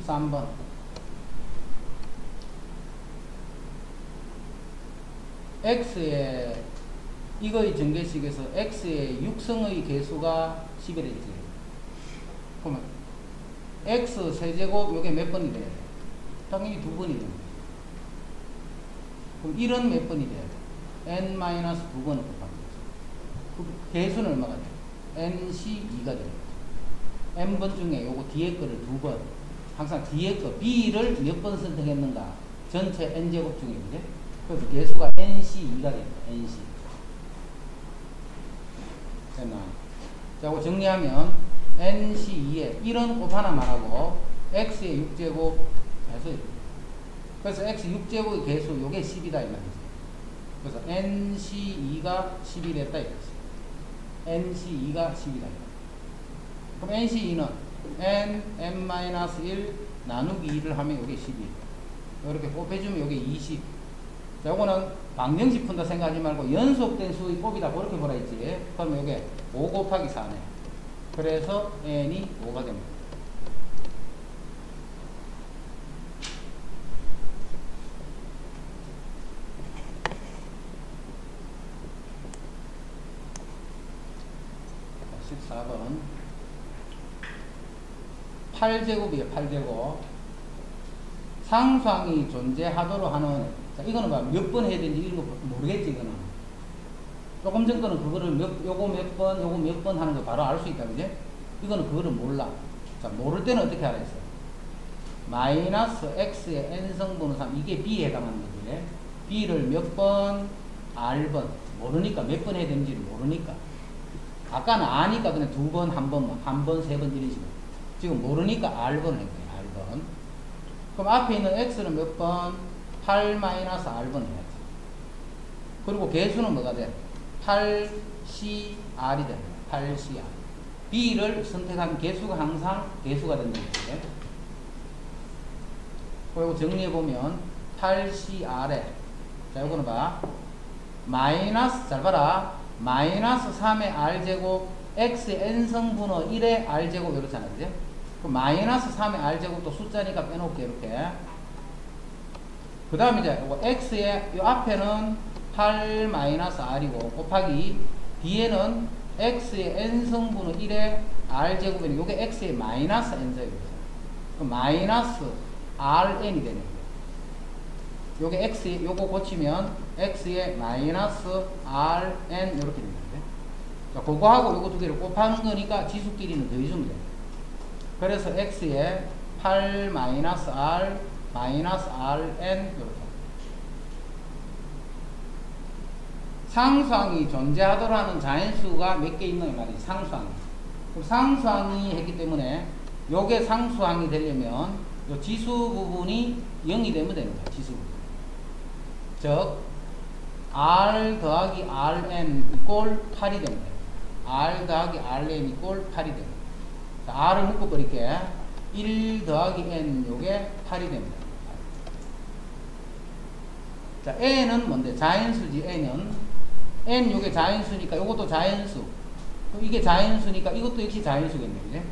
(13번) x의 이거의 전개식에서 x의 육성의 개수가 10이랬지. 그러면 x 세제곱 요게 몇 번이 돼야 돼? 당연히 2번이 됩니다. 그럼 1은 몇 번이 돼야 돼? n-2번을 곱합니다. 그 개수는 얼마가 돼? nc2가 됩니다. n번 중에 요거 뒤에 거를 2번, 항상 뒤에 거 b를 몇 번 선택했는가? 전체 n제곱 중에, 그제? 그래서 개수가 nc2가 됩니다. nc. 됐나? 자, 이거 정리하면 nc2에 1은 곱 하나만 하고 x의 6제곱 해서, 그래서 x 6제곱의 개수 요게 10이다 이 말이지. 그래서 nc2가 10이 됐다 이거지. nc2가 10이다. 그럼 nc2는 n-1 나누기 2를 하면 요게 12. 이렇게 곱해주면 요게 20. 자, 요거는 방정식 푼다 생각하지 말고 연속된 수의 곱이다 그렇게 보라 했지. 그러면 요게 5 곱하기 4네. 그래서 n이 5가 됩니다. 자, 14번 8제곱이에요. 8제곱. 상수항이 존재하도록 하는, 자, 이거는 몇 번 해야 되는지 이런 거 모르겠지, 이거는. 조금 전 거는 그거를 요거 몇 번, 요거 몇 번 하는 거 바로 알 수 있다, 그지? 이거는 그거를 몰라. 자, 모를 때는 어떻게 알아 있어? 마이너스 x의 n성분의 3, 이게 b에 해당하는 거지. b를 몇 번, r번. 모르니까, 몇 번 해야 되는지를 모르니까. 아까는 아니까 그냥 2번, 한 번만, 한 번, 3번 이런 식으로. 지금 모르니까 r번 할 거예요, r번. 그럼 앞에 있는 x는 몇 번? 8-r번 해야지. 그리고 개수는 뭐가 돼? 8cr이 됩니다. 8cr. b를 선택한 개수가 항상 개수가 된다는 거예요. 그리고 정리해보면 8cr에, 자, 요거는 봐. 마이너스, 잘 봐라. 마이너스 3의 r제곱, x의 n성분의 1의 r제곱, 이렇잖아, 그지? 그럼 마이너스 3의 r제곱도 숫자니까 빼놓을게, 이렇게. 그 다음에 이제 요거 x의, 요 앞에는 8-r이고, 곱하기, 뒤에는 x의 n성분의 1의 r제곱이니, 요게 x의 마이너스 n제곱이죠. 그럼 마이너스 rn이 되는 거예요. 요게 x, 요거 고치면 x의 마이너스 rn 이렇게 됩니다. 자, 그거하고 요거 두 개를 곱하는 거니까 지수끼리는 더해주면 돼요. 그래서 x의 8-r 마이너스 rn 이렇게. 상수항이 존재하더라는 자연수가 몇 개 있는 이 말이지. 상수항이. 그럼 상수항이 했기 때문에 요게 상수항이 되려면 요 지수 부분이 0이 되면 되는 거야. 지수 부분. 즉 R 더하기 Rn 이꼴 8이 됩니다. R 더하기 Rn 이꼴 8이 됩니다. 자, R을 묶어버릴게. 1 더하기 N 요게 8이 됩니다. 자, N은 뭔데? 자연수지, N은. N 요게 자연수니까 요것도 자연수. 이게 자연수니까 이것도 역시 자연수겠네. 그지?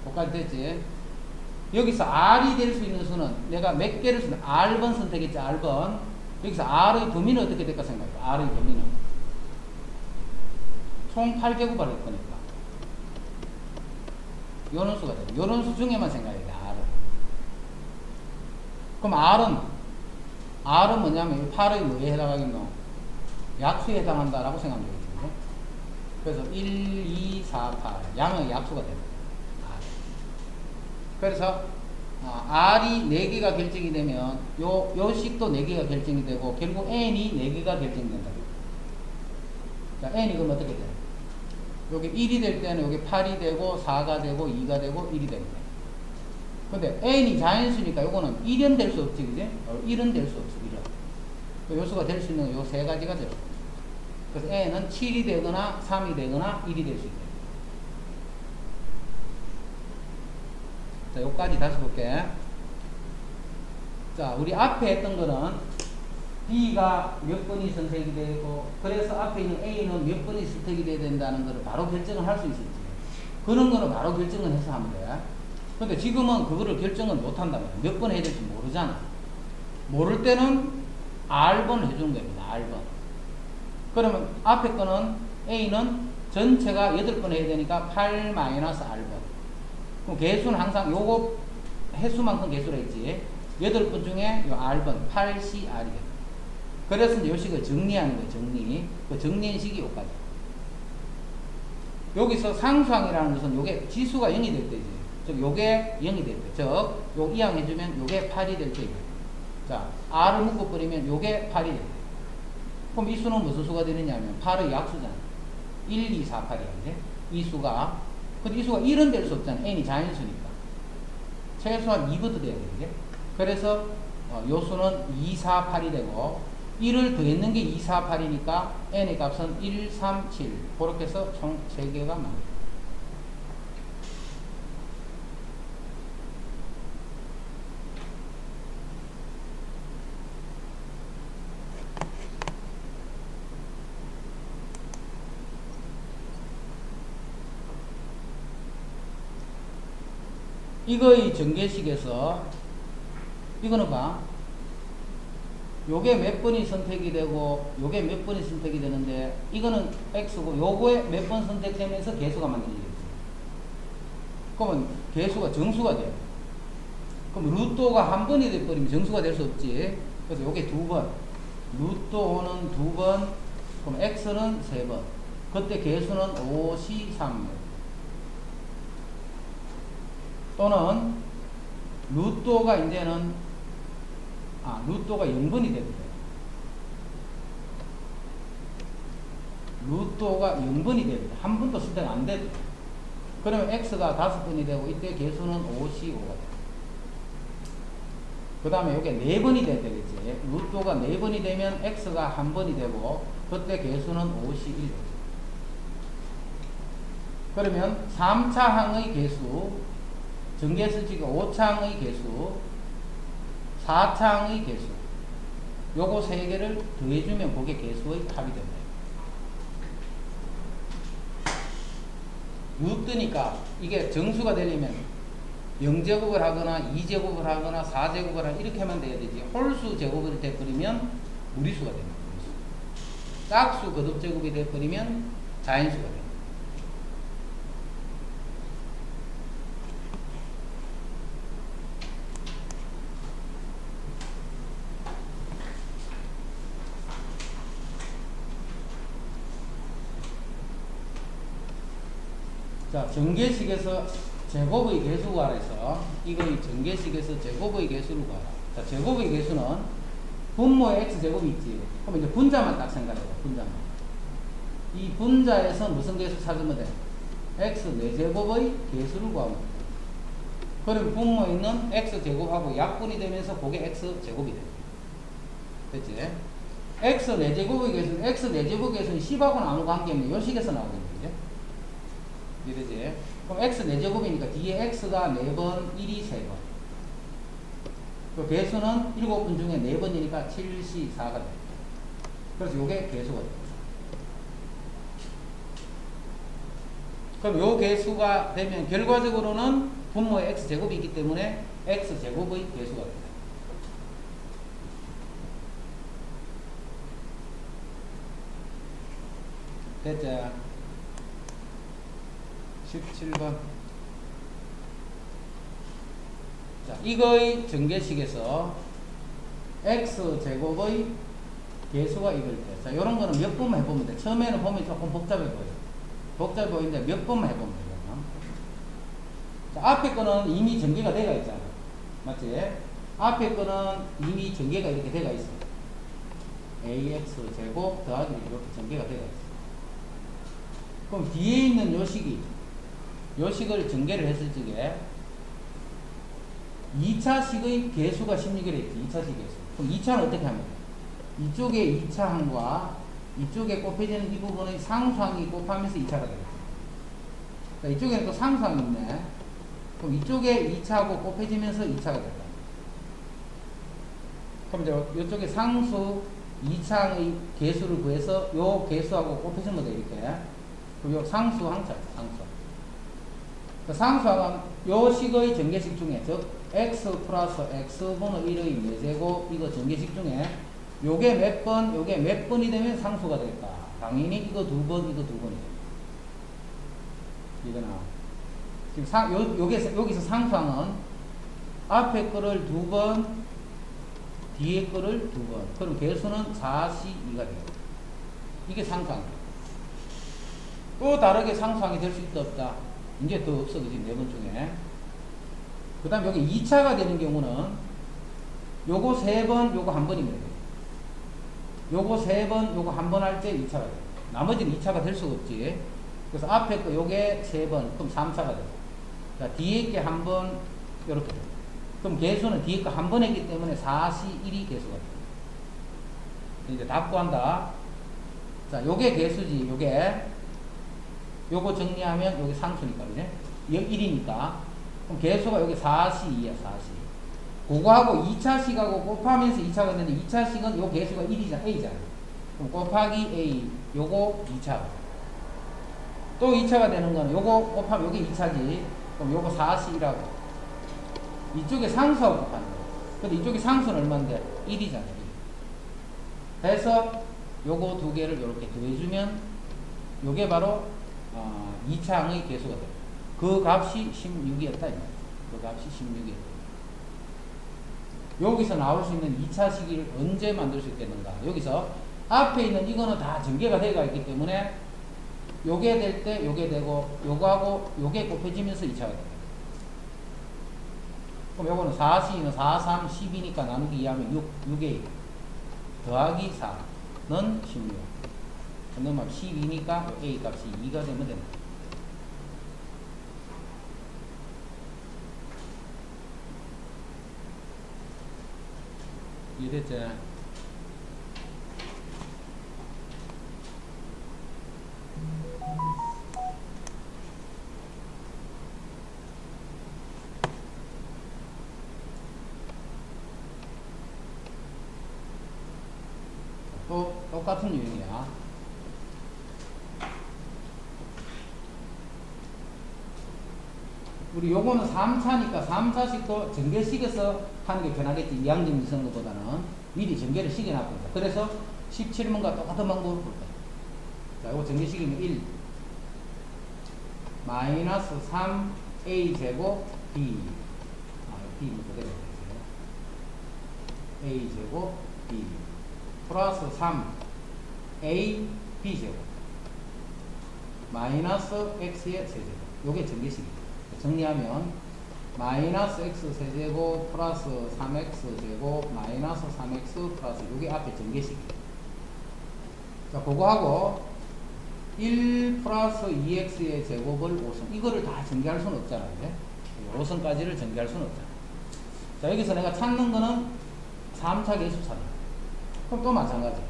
거기까지 됐지? 여기서 R이 될 수 있는 수는 내가 몇 개를 쓰는 R번 선택했지, R번. 여기서 R의 범위는 어떻게 될까 생각해. R의 범위는. 총 8제곱을 할 거니까. 요런 수가 돼. 요런 수 중에만 생각해야 돼, R은. 그럼 R은 뭐냐면 8의 뭐에 해당하겠노? 약수에 해당한다라고 생각하면 되겠죠. 그래서 1, 2, 4, 8. 양의 약수가 됩니다. 그래서 R이 4개가 결정이 되면 요 식도 4개가 결정이 되고 결국 N이 4개가 결정이 된다. 자, N이 그럼 어떻게 돼요? 여기 1이 될 때는 여기 8이 되고 4가 되고 2가 되고 1이 됩니다. 근데 N이 자연수니까 요거는 1은 될 수 없지, 그지? 1은 될 수 없어, 1은. 요수가 될 수 있는 요 3가지가 될 수 있어. 그래서 N은 7이 되거나 3이 되거나 1이 될 수 있다. 자, 여기까지 다시 볼게. 자, 우리 앞에 했던 거는 B가 몇 번이 선택이 되고, 그래서 앞에 있는 A는 몇 번이 선택이 돼야 된다는 거를 바로 결정을 할 수 있었지. 그런 거는 바로 결정을 해서 하면 돼. 근데 지금은 그거를 결정을 못 한다면 몇 번 해야 될지 모르잖아. 모를 때는 R번 해주는 겁니다. R번. 그러면 앞에 거는 A는 전체가 8번 해야 되니까 8-R번. 그럼 개수는 항상 요거 횟수만큼 개수를 했지. 8번 중에 요 R번 8CR이겠다. 그래서 이제 요 식을 정리하는 거예요. 정리. 그 정리한 식이 요까지. 여기서 상수항이라는 것은 요게 지수가 0이 될 때지. 즉 요게 0이 될 때. 즉 요 이항 해주면 요게 8이 될 때. 자, R을 묶어버리면 요게 8이 될 때. 그럼 이 수는 무슨 수가 되느냐면 8의 약수잖아. 1, 2, 4, 8이야. 이 수가. 근데 이 수가 1은 될 수 없잖아. N이 자연수니까. 최소한 2부터 돼야 되겠지. 그래서 요 수는 2, 4, 8이 되고 1을 더했는 게 2, 4, 8이니까 N의 값은 1, 3, 7. 그렇게 해서 총 3개가 만듭니다. 이거의 전개식에서 이거는 봐. 요게 몇 번이 선택이 되고 요게 몇 번이 선택이 되는데 이거는 X고 요거에 몇 번 선택되면서 개수가 만들어지겠지. 그러면 개수가 정수가 돼요. 그럼 루토가 한 번이 돼버리면 정수가 될 수 없지. 그래서 요게 2번. 루토는 2번. 그럼 X는 3번. 그때 개수는 5, C, 3. 또는 루토가 이제는 루토가 0번이 됩니다. 루토가 0번이 됩니다. 한 번도 선택 안 돼도. 그러면 X가 5번이 되고 이때 개수는 5C5가 돼요. 그 다음에 이게 4번이 돼야 되겠지. 루토가 4번이 되면 X가 1번이 되고 그때 개수는 5C1. 그러면 3차 항의 개수, 전개수식의 5차항의 개수, 4차항의 개수, 요거 3개를 더해주면 그게 개수의 합이 됩니다. 루트니까 이게 정수가 되려면 0제곱을 하거나 2제곱을 하거나 4제곱을 하거나 이렇게 하면 돼야 되지. 홀수 제곱이 돼버리면 무리수가 됩니다. 짝수 거듭 제곱이 돼버리면 자연수가 됩니다. 자, 전개식에서 제곱의 개수 구하래서 이거의 전개식에서 제곱의 개수를 구하라. 자, 제곱의 개수는 분모에 x제곱이 있지. 그럼 이제 분자만 딱 생각해봐. 분자만. 이 분자에서 무슨 개수 찾으면 돼? x 4제곱의 개수를 구하면 됩니다. 그럼 분모에 있는 x제곱하고 약분이 되면서 그게 x제곱이 됩니다. 됐지? x 4제곱의 개수는 x 4제곱 개수는 10하고는 아무 관계없는 요 식에서 나오는 거죠. 이러지? 그럼 x 4제곱이니까 뒤에 x가 4번, 1이 3번. 그 개수는 7번 중에 4번이니까 7C4가 됩니다. 그래서 요게 개수가 됩니다. 그럼 요 개수가 되면 결과적으로는 분모의 x제곱이 있기 때문에 x제곱의 개수가 됩니다. 됐죠? 17번. 자, 이거의 전개식에서 x제곱의 개수가 이걸 때. 자, 요런 거는 몇 번만 해보면 돼. 처음에는 보면 조금 복잡해 보여요. 복잡해 보이는데 몇 번만 해보면 돼요. 자, 앞에 거는 이미 전개가 되어 있잖아. 맞지? 앞에 거는 이미 전개가 이렇게 되어 있어. ax제곱 더하기 이렇게 전개가 되어 있어. 그럼 뒤에 있는 요 식을 전개를 했을 적에 2차식의 개수가 16이라 했지. 2차식 개수. 그럼 2차는 어떻게 하면 돼? 이쪽에 2차항과 이쪽에 곱해지는 이 부분의 상수항이 곱하면서 2차가 되겠지. 자, 이쪽에는 또 상수항이 있네. 그럼 이쪽에 2차하고 곱해지면서 2차가 된다. 그럼 이제 이쪽에 상수 2차의 개수를 구해서 요 개수하고 곱해주면 돼, 이렇게. 그럼 요 상수항차, 상수. 그 상수항은 요 식의 전개식 중에, 즉, x 플러스 x분의 1의 4제곱, 이거 전개식 중에 요게 몇 번, 요게 몇 번이 되면 상수가 될까? 당연히 이거 2번, 이거 2번이죠. 이거나. 지금 여기서 상수항은 앞에 거를 2번, 뒤에 거를 2번. 그럼 개수는 4C2가 돼요. 이게 상수항이에요. 또 다르게 상수항이 될 수 있다, 없다? 이제 더 없어, 그지? 4번 중에. 그 다음 여기 2차가 되는 경우는 요거 3번, 요거 1번이면 돼요. 요거 3번, 요거 1번 할 때 2차가 돼요. 나머지는 2차가 될 수가 없지. 그래서 앞에 거 요게 3번, 그럼 3차가 돼요. 자, 뒤에 게 1번, 요렇게 돼요. 그럼 개수는 뒤에 거 1번 했기 때문에 4C1이 개수가 돼요. 이제 답 구한다. 자, 요게 개수지, 요거 정리하면 여기 상수니까, 그지? 1이니까. 그럼 개수가 여기 4C2야, 4C. 그거하고 2차식하고 곱하면서 2차가 되는데 2차식은 요 개수가 1이잖아, A잖아. 그럼 곱하기 A, 요거 2차. 또 2차가 되는 거는 요거 곱하면 요게 2차지. 그럼 요거 4C라고. 이쪽에 상수하고 곱하는 거야. 근데 이쪽에 상수는 얼마인데? 1이잖아. 1. 해서 요거 두 개를 이렇게 더해주면 요게 바로 2차항의 개수가 돼요. 그 값이 16이었다. 그 값이 16이었다. 여기서 나올 수 있는 2차 시기를 언제 만들 수 있겠는가? 여기서 앞에 있는 이거는 다 전개가 되어 있기 때문에 요게 될 때 요게 되고 요거하고 요게 곱해지면서 2차가 돼요. 그럼 요거는 4C는 4, 3, 10이니까 나누기 2하면 6A 더하기 4는 16. 그러면 12니까 A 값이 2가 되면 됩니다. 이해됐지? 또 똑같은 유형이야. 우리 요거는 3차니까 3차식도 전개식에서 하는 게 편하겠지. 이항정리 쓰는 것보다는 미리 전개를 시켜놨습니다. 그래서 17번과 똑같은 방법으로 볼 거예요. 자, 요거 전개식이면 1 마이너스 3a제곱 b b는 그대로 되죠. a제곱 b 플러스 3a b제곱 마이너스 x의 세제곱. 요게 전개식이에요. 정리하면 마이너스 x 세제곱 플러스 3x 제곱 마이너스 3x 플러스 요게 앞에 전개식이에요. 자, 그거하고 1 플러스 2x의 제곱을 5선. 이거를 다 전개할 수는 없잖아. 이제 5선까지를 전개할 수는 없잖아. 자, 여기서 내가 찾는 거는 3차 계수 찾는. 그럼 또 마찬가지.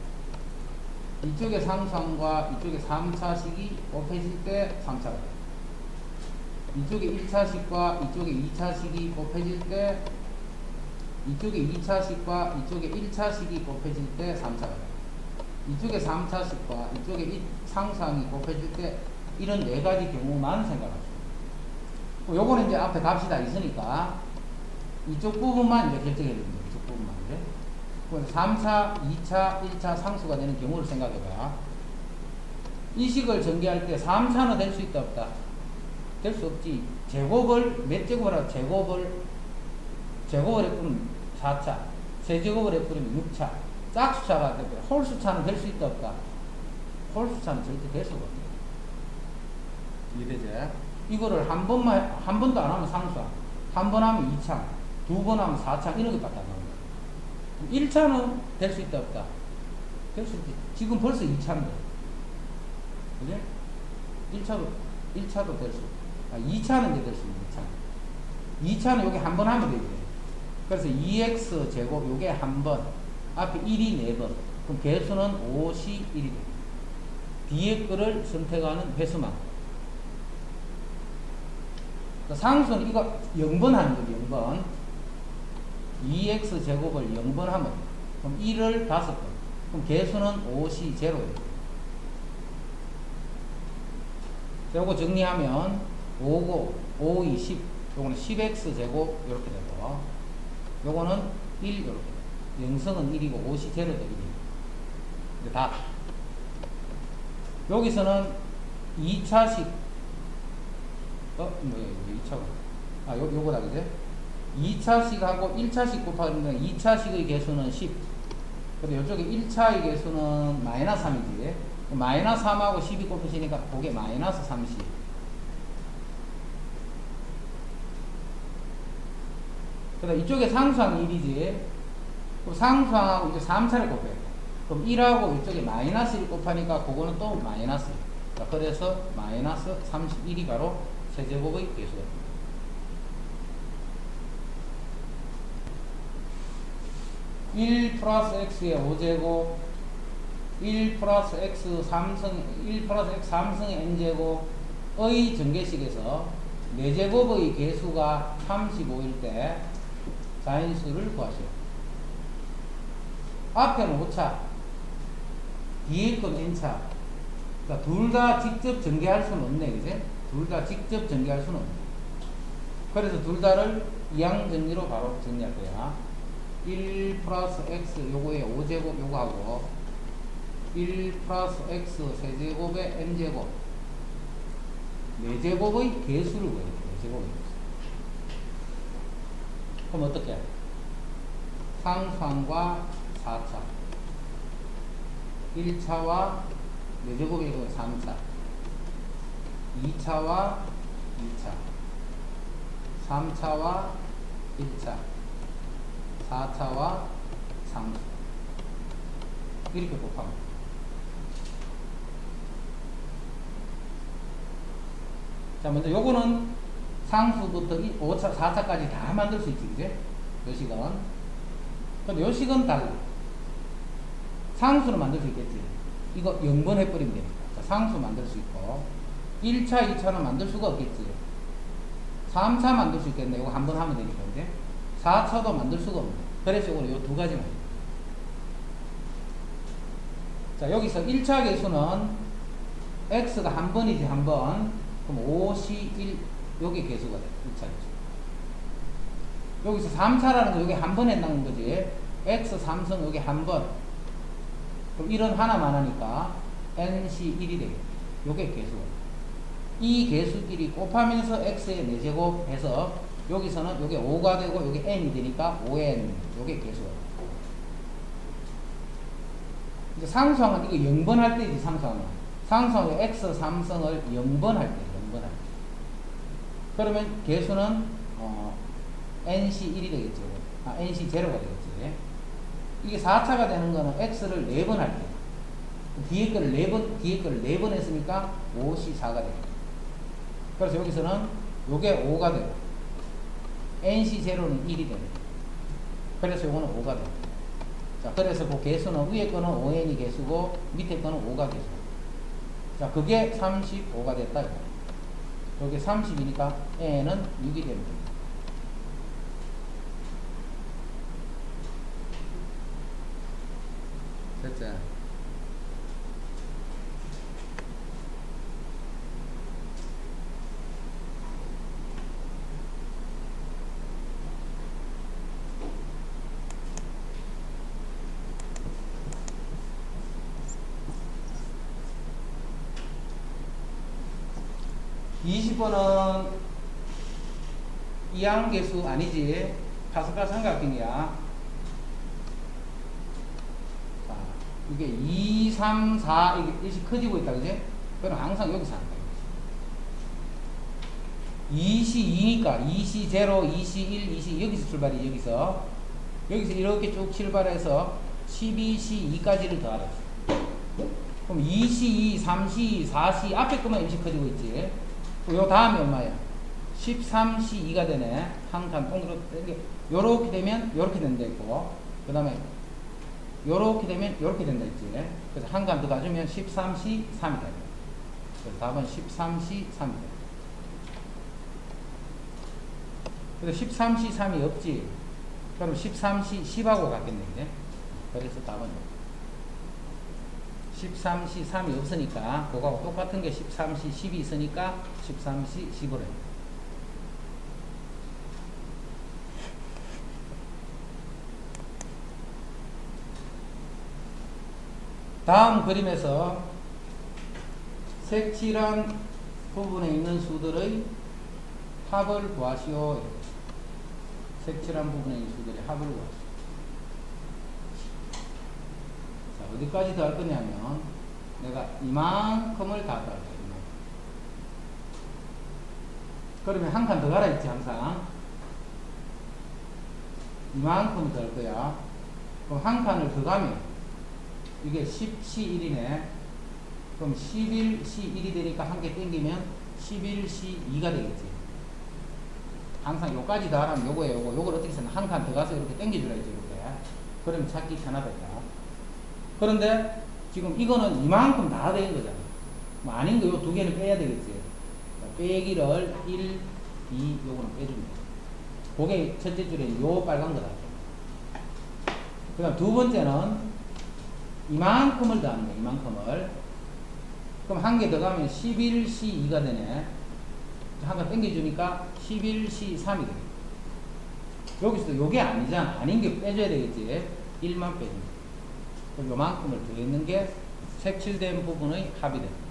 이쪽의 상수항과 이쪽의 3차식이 곱해질 때 3차가 돼. 이쪽의 1차식과 이쪽의 2차식이 곱해질 때 이쪽의 2차식과 이쪽의 1차식이 곱해질 때 3차가 돼. 이쪽의 3차식과 이쪽의 상수항이 곱해질 때 이런 네 가지 경우만 생각하죠. 요거는 이제 앞에 값이 다 있으니까 이쪽 부분만 이제 결정해야 됩니다. 이쪽 부분만. 그래서 3차, 2차, 1차 상수가 되는 경우를 생각해봐. 이 식을 전개할 때 3차는 될 수 있다 없다? 될 수 없지. 제곱을 몇 제곱을 하고 제곱을 해버리면 4차, 세제곱을 해버리면 6차, 짝수차가 되버려. 홀수차는 될 수 있다 없다? 홀수차는 절대 될 수가 없네. 이해되지? 이거를 한 번도 안 하면 상수항, 한 번 하면 2차, 두 번 하면 4차, 이런 것밖에 안 나옵니다. 1차는 될 수 있다 없다? 될 수 있지. 지금 벌써 2차인데. 그지? 1차도 될 수. 2차는 이제 될 수 있는 2차. 2차는 여기 한 번 하면 되지. 그래서 2x 제곱 요게 한 번. 앞에 1이 4번. 그럼 개수는 5시 1이 돼. 뒤에 거를 선택하는 회수만. 상수는 이거 0번 하는 거지. 0번. 2x 제곱을 0번 하면 그럼 1을 5번. 그럼 개수는 5시 0예요. 요거 정리하면 5고 5, 2, 10. 요거는 10x 제곱 이렇게 되고 요거는 1 이렇게 돼요. 영성은 1이고 5시 0도 1이에요. 이제 다. 여기서는 2차식 뭐야 이거 2차가 요거다 그제? 2차식하고 1차식 곱하면 2차식의 개수는 10. 그리고 이쪽에 1차의 개수는 마이너스 3이지. 마이너스 3하고 10이 곱해지니까 그게 마이너스 30. 그다음 이쪽에 상수항 1이지. 그럼 상수항하고 이제 3차를 곱해요. 그럼 1하고 이쪽에 마이너스 1 곱하니까 그거는 또 마이너스. 그래서 마이너스 31이 바로 세제곱의 개수가 됩니다. (1 플러스 x의 5제곱) 1 플러스 x 3승의 n제곱의 전개식에서 4제곱의 개수가 35일 때 자인수를 구하시오. 앞에는 5차, 뒤에 건 n차. 그러니까 둘 다 직접 전개할 수는 없네, 그지? 둘 다 직접 전개할 수는 없네. 그래서 둘 다를 이항정리로 바로 정리할 거야. 1 플러스 x 요거에 5제곱 요거하고 1 플러스 x 세제곱의 n제곱 4제곱의 개수를 구해야 돼. 4제곱의 개수. 그럼 어떻게? 상수항과 4차 1차와 4제곱이고 3차 2차와 2차 3차와 1차 4차와 상수 이렇게 곱합니다. 자, 먼저 요거는 상수부터 5차, 4차까지 다 만들 수 있지, 그제? 요 식은. 근데 요 식은 달라. 상수는 만들 수 있겠지. 이거 0번 해버리면 되니까. 자, 상수 만들 수 있고. 1차, 2차는 만들 수가 없겠지. 3차 만들 수 있겠네. 이거 한 번 하면 되니까, 이제. 4차도 만들 수가 없네. 그래서 이거 요 두 가지만. 자, 여기서 1차 개수는 x가 한 번이지, 한 번. 그럼 5시 1, 요게 개수가 돼. 1차 개수. 여기서 3차라는 거, 요게 한 번 했다는 거지. x 3승, 요게 한 번. 그럼 1은 하나만 하니까 n시 1이 되겠다. 요게 개수가 돼. 이 개수끼리 곱하면서 x의 4제곱 해서 여기서는 요게 5가 되고 요게 n이 되니까 5n. 요게 개수가 돼. 이제 상수항은 이거 0번 할 때지, 상수항은. 상수항은 x 3승을 0번 할 때, 0번 할 때. 그러면 개수는, nc 1이 되겠죠. nc 0가 되겠지. 이게 4차가 되는 거는 x를 4번 할 때. 뒤에 거를 4번 했으니까 5C4가 됩니다. 그래서 여기서는 요게 5가 되고 NC0는 1이 됩니다. 그래서 요거는 5가 됩니다. 자, 그래서 그 개수는 위에 거는 5n이 개수고 밑에 거는 5가 개수. 자, 그게 35가 됐다. 여기 30이니까 n은 6이 됩니다. 됐죠? 20번은 이항계수 아니지. 파스칼 삼각형이야. 자, 이게 2, 3, 4 이게 일씩 커지고 있다, 그지? 그럼 항상 여기서 한다. 2C 2니까 2C 0, 2C 1, 2C 여기서 출발이 여기서 이렇게 쭉 출발해서 12C 2까지를 더하라. 그럼 2C 2, 3C 2, 4C 앞에 것만 임시 커지고 있지. 요 다음이 얼마야? 13C 2가 되네. 한 칸 동그랗게 당겨. 요렇게 되면 요렇게 된다 있고, 그 다음에 요렇게 되면 요렇게 된다 있지. 그래서 한 칸 더 가주면 13C 3이 돼. 그래서 답은 13C 3이 돼. 그래서 13C 3이 없지. 그럼 13C 10하고 같겠네. 이제. 그래서 답은 13C 3이 없으니까 그거하고 똑같은 게 13C 10이 있으니까 13C 10으로 해. 다음 그림에서 색칠한 부분에 있는 수들의 합을 구하시오. 색칠한 부분에 있는 수들의 합을 구하시오. 자, 어디까지 더할 거냐면 내가 이만큼을 다 더할 거야. 그러면 한 칸 더 가라 있지. 항상 이만큼 더 할 거야. 그럼 한 칸을 더 가면 이게 10C1이네. 그럼 11C1이 되니까 한 개 땡기면 11C2가 되겠지. 항상 요까지 더 하라면 요거에 요걸 어떻게 쓰냐. 한 칸 더 가서 이렇게 땡겨주라 했지. 이렇게. 그러면 찾기 편하다. 그런데 지금 이거는 이만큼 다 되는 거잖아. 뭐 아닌 거 요 두 개는 빼야 되겠지. 빼기를 1, 2 요거는 빼줍니다. 그게 첫째 줄에 요 빨간 거다. 그 다음 두 번째는 이만큼을 더하는 거야. 이만큼을. 그럼 한 개 더 가면 11C2가 되네. 한 칸 땡겨주니까 11C3이 되겠다. 여기서도 요게 아니잖아. 아닌 게 빼줘야 되겠지. 1만 빼줍니다. 그럼 요만큼을 더했는 게 색칠된 부분의 합이 됩니다.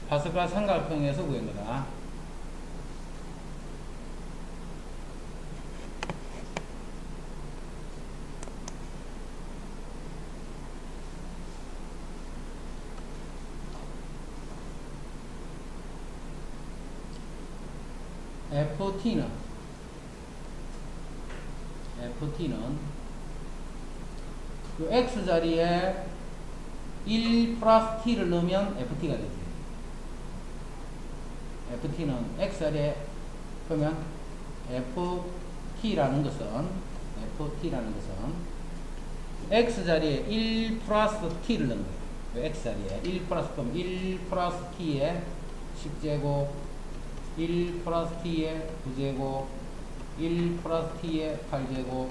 파스칼 삼각형에서 구한 거다. FT는 그 X자리에 1 플러스 T를 넣으면 FT가 되지. FT는 X자리에 그러면 FT라는 것은 X자리에 1 플러스 T를 넣는 거예요. X자리에 1 플러스 그럼 1 플러스 T에 10제곱 1 플러스 T에 9제곱 1 플러스 T에 8제곱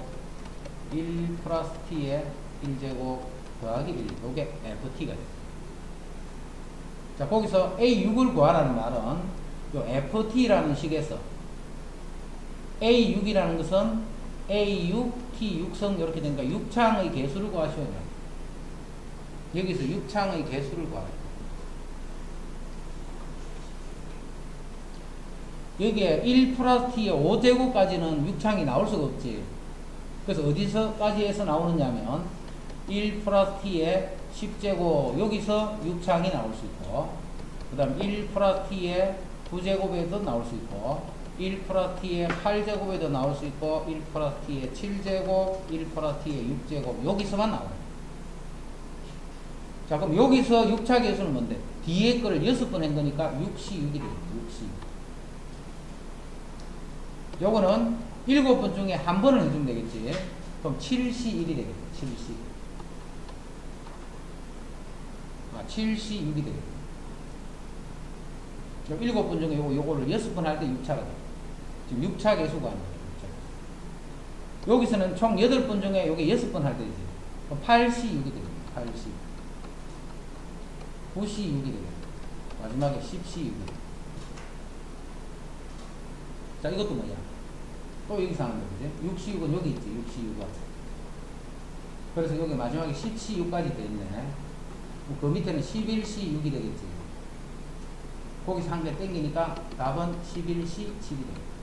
1 플러스 T에 1제곱 더하기 1 요게 FT가 돼요. 자, 거기서 A6을 구하라는 말은 요 FT라는 식에서 A6이라는 것은 A6, T6성 이렇게 되니까 6창의 개수를 구하셔야 돼요. 여기서 6창의 개수를 구하라. 여기에 1 플러스 T의 5제곱까지는 6창이 나올 수가 없지. 그래서 어디서까지 해서 나오느냐 하면 1 플러스 T의 10제곱 여기서 6창이 나올 수 있고, 그 다음 1 플러스 T의 9제곱에도 나올 수 있고 1 플러스 T의 8제곱에도 나올 수 있고 1 플러스 T의 7제곱 1 플러스 T의 6제곱 여기서만 나와요. 자, 그럼 여기서 6차 계수는 뭔데? 뒤에 거를 6번 한 거니까 6C6이 되겠지. 6C. 요거는 7번 중에 한 번을 해주면 되겠지. 그럼 7C1이 되겠지. 7C. 7C6이 되겠지. 그럼 7번 중에 요거를 6번 할 때 6차가 돼. 지금 6차 계수가 아니에요. 6차. 여기서는 총 8번 중에 요게 6번 할 때지. 그럼 8C6이 되겠지. 8C. 9C6이 되겠지. 마지막에 10C6이 되겠지. 자, 이것도 뭐야? 또 여기서 하는 거지. 6C6은 여기 있지. 6C6은. 그래서 여기 마지막에 10C6까지 돼 있네. 그 밑에는 11C6이 되겠지. 거기서 한 개 땡기니까 답은 11C7이 되겠지.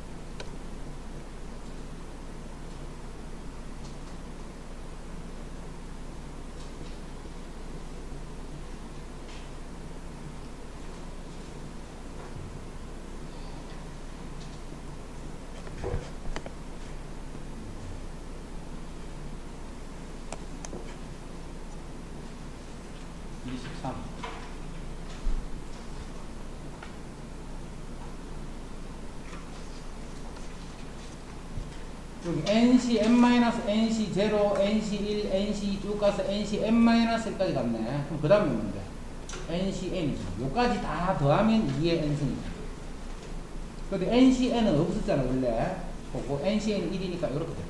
여기 NC, N-NC 0, NC 1, NC 쭉 가서 NC N-1까지 갔네. 그럼 그 다음에 뭔데? NC N이죠. 요까지 다 더하면 2의 N승이죠. 근데 NC N은 없었잖아, 원래. 그거 NC N 1이니까 이렇게 돼.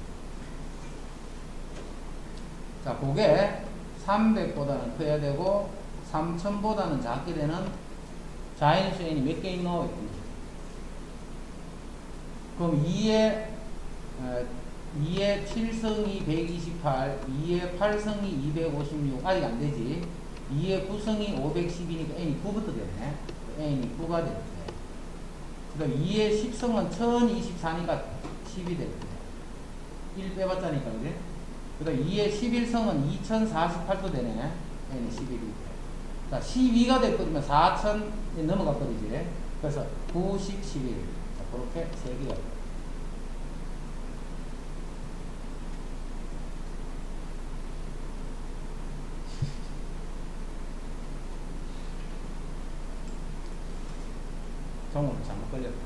자, 그게 300보다는 커야 되고, 3000보다는 작게 되는 자연수 N이 몇 개 있노? 그럼 2의 7승이 128, 2의 8승이 256, 아직 안 되지. 2의 9승이 512니까 N이 9부터 되네. N이 9가 되네. 그 다음 2의 10승은 1024니까 10이 되네. 1 빼봤자니까, 그래? 그 다음 2의 11승은 2048도 되네. N이 11이. 자, 12가 돼버리면 4000이 넘어가 버리지. 그래서 90, 11. 자, 그렇게 3개가 돼. 정으로 잘못 걸렸다.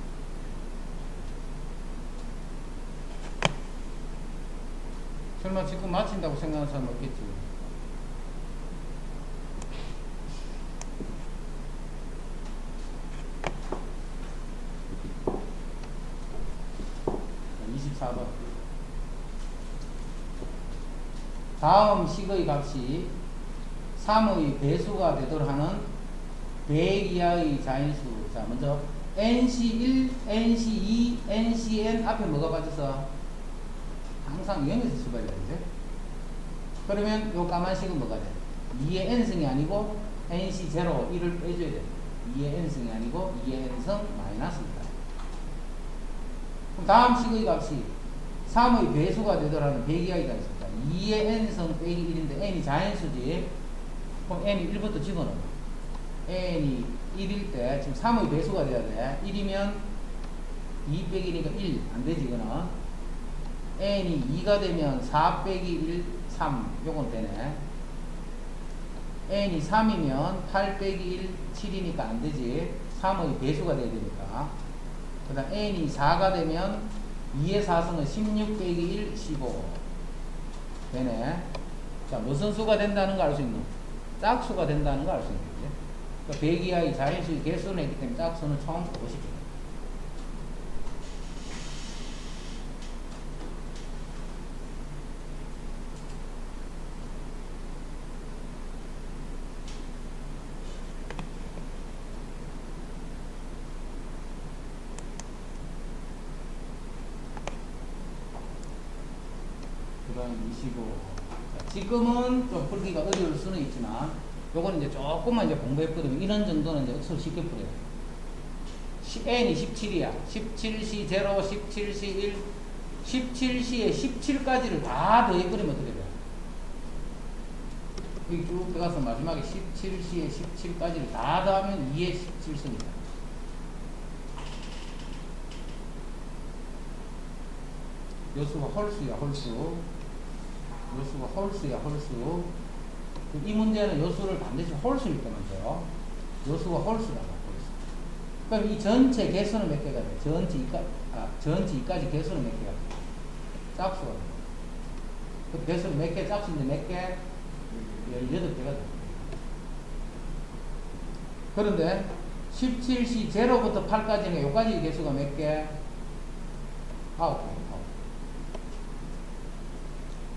설마 지금 맞힌다고 생각하는 사람 없겠지. 자, 24번. 다음 식의 값이 3의 배수가 되도록 하는 100 이하의 자연수. 자, 먼저 NC1, NC2, NCN 앞에 뭐가 빠졌어? 항상 0에서 출발해야 되지. 그러면 요 까만 식은 뭐가 돼? 2의 n승이 아니고 NC0, 1을 빼줘야 돼. 2의 n승이 아니고 2의 n승 마이너스입니다. 그럼 다음 식의 값이 3의 배수가 되더라는 100 이하이다 했습니다. 2의 n승 빼기 1인데 n이 자연수지. 그럼 n이 1부터 집어넣어. n이 1일 때 지금 3의 배수가 돼야 돼. 1이면 2 빼기 1이니까 1 안 되지 이거는. n이 2가 되면 4 빼기 1 3 요건 되네. n이 3이면 8 빼기 1 7이니까 안 되지. 3의 배수가 돼야 되니까. 그 다음 n이 4가 되면 2의 4승은 16 빼기 1 15 되네. 자, 무슨 수가 된다는 거 알 수 있노? 짝수가 된다는 거 알 수 있는 거지. 그러니까 100 이하의 자연수의 개수는 있기 때문에 짝수는 총 50개. 그 다음 25. 자, 지금은 좀 풀기가 어려울 수는 있지만, 요거는 이제 조금만 이제 공부해버리면 이런 정도는 이제 억수로 쉽게 풀어요. n이 17이야. 17C 0, 17C 1, 17C에 17까지를 다 더해버리면 어떻게 돼요? 여기 쭉 들어가서 마지막에 17C에 17까지를 다 더하면 2의 17승이다. 요수가 홀수야, 홀수. 요수가 홀수야, 홀수. 이 문제는 요수를 반드시 홀수일 때만 돼요. 요수가 홀수라고 홀수. 그럼 이 전체 개수는 몇 개가 돼? 전체 이까지 개수는 몇 개가 돼? 짝수가 돼. 그 개수는 몇 개? 짝수인데 몇 개? 18개가 돼. 그런데 17시 0부터 8까지는 요까지 개수가 몇 개? 9개.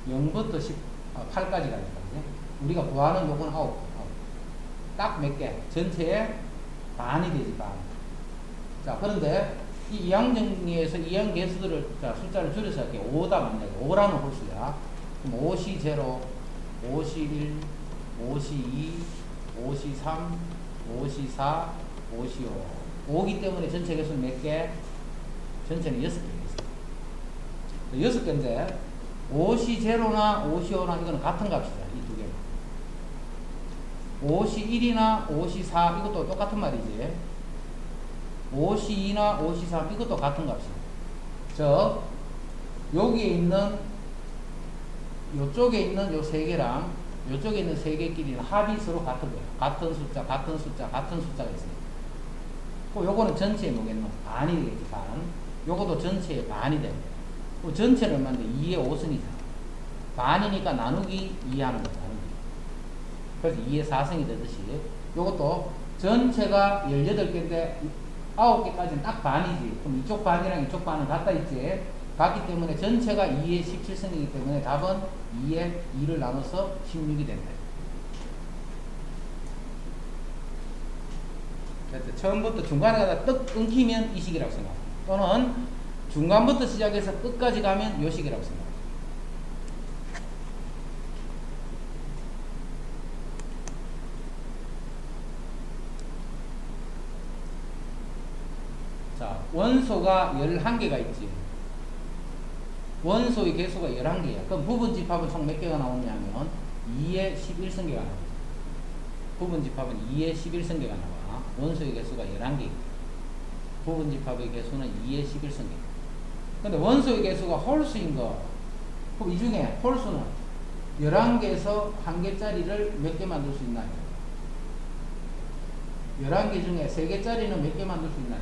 0부터 8까지가 있거든요. 우리가 구하는 요건 9개. 딱 몇 개? 전체의 반이 되지, 반. 자, 그런데 이 이항정리에서 이항 개수들을, 자, 숫자를 줄여서 할게요. 5다 만약에. 5라는 홀수야. 그럼 5시 0, 5시 1, 5시 2, 5시 3, 5시 4, 5시 5. 5기 때문에 전체 개수는 몇 개? 전체는 6개. 6개인데, 5시 0나 5시 5나 이거는 같은 값이다. 이 두 개는. 5시 1이나 5시 4 이것도 똑같은 말이지. 5시 2나 5시 3 이것도 같은 값이다. 즉 여기에 있는 요쪽에 있는 요 세 개랑 요쪽에 있는 세 개끼리는 합이 서로 같은 거예요. 같은 숫자, 같은 숫자, 같은 숫자가 있으니까. 요거는 전체에 뭐겠노? 반이 되겠지, 반. 요것도 전체에 반이 됩니다. 전체는 얼마인데? 2의 5승이잖아. 반이니까 나누기 2 하는 거야, 나누기. 그래서 2의 4승이 되듯이, 요것도 전체가 18개인데, 9개까지는 딱 반이지. 그럼 이쪽 반이랑 이쪽 반은 같다 있지. 같기 때문에 전체가 2의 17승이기 때문에 답은 2의 2를 나눠서 16이 된다. 처음부터 중간에 가다 떡 끊기면 이 식이라고 생각합니다. 또는 중간부터 시작해서 끝까지 가면 요 식이라고 생각합니다. 자, 원소가 11개가 있지. 원소의 개수가 11개야. 그럼 부분집합은 총 몇 개가 나오냐면 2의 11승계가 나와. 부분집합은 2의 11승계가 나와. 원소의 개수가 11개. 부분집합의 개수는 2의 11승계. 근데 원소의 개수가 홀수인 거. 그럼 이 중에 홀수는 11개에서 1개짜리를 몇 개 만들 수 있나요? 11개 중에 3개짜리는 몇 개 만들 수 있나요?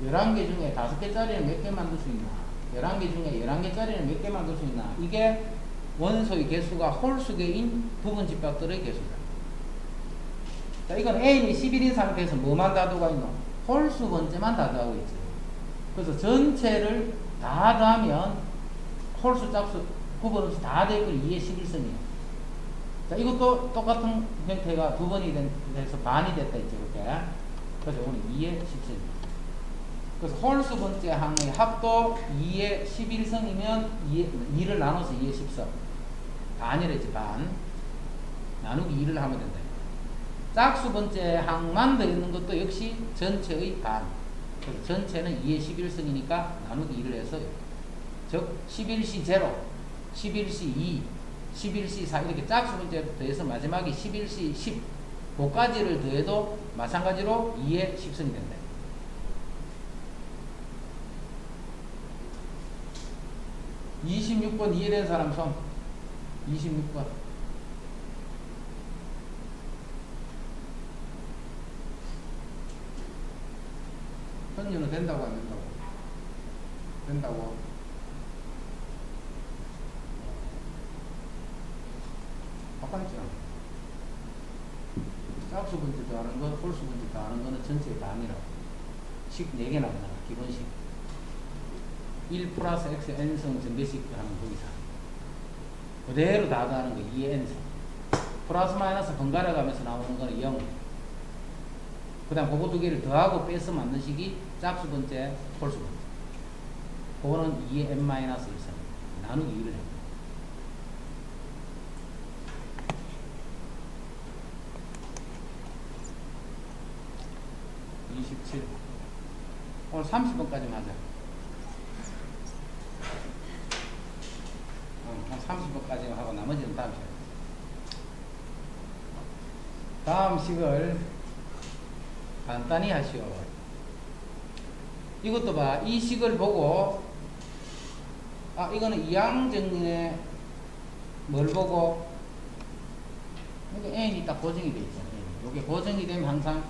11개 중에 5개짜리는 몇 개 만들 수 있나? 11개 중에 11개짜리는 몇 개 만들 수 있나? 이게 원소의 개수가 홀수계인 부분집합들의 개수다. 자, 이건 N이 11인 상태에서 뭐만 다도가 있노? 홀수 번째만 다도하고 있지. 그래서 전체를 다 더하면 홀수, 짝수, 부분수 다 되고 2의 11승이에요. 자, 이것도 똑같은 형태가 두 번이 돼서 반이 됐다 있죠, 이렇게. 그래서 이거는 2의 10승. 그래서 홀수 번째 항의 합도 2의 11승이면 2를 나눠서 2의 10승. 반이랬지, 반. 나누기 2를 하면 된다. 짝수 번째 항만 더있는 것도 역시 전체의 반. 그래서 전체는 2의 11승이니까 나누기 2를 해서, 즉 11시 0, 11시 2, 11시 4 이렇게 짝수 번째 더해서 마지막에 11시 10 그까지를 더해도 마찬가지로 2의 10승이 된다. 26번 이해된 사람 손. 26번. 현유는 된다고 안 된다고? 된다고. 바꿔있잖아. 짝수 번째 더하는 거, 홀수 번째 더하는 거는 전체의 반이라고. 식 4개 나오잖아, 기본식. 1 플러스 x n승 전개식 하는 거기서 그대로 다 더하는 거 2의 n승. 플러스 마이너스 번갈아 가면서 나오는 거는 0. 그 다음 그거 두 개를 더하고 빼서 만든 식이 짝수 번째, 홀수 번째. 그거는 2의 n-1승. 나누기 2를 해요. 오늘 30번까지만 하자. 30번까지만 하고 나머지는 다음 시간에. 다음 식을 간단히 하시오. 이것도 봐. 이 식을 보고, 아, 이거는 이항정리에 뭘 보고? 여기 n이 딱 고정이 돼 있잖아요. 이게 고정이 되면 항상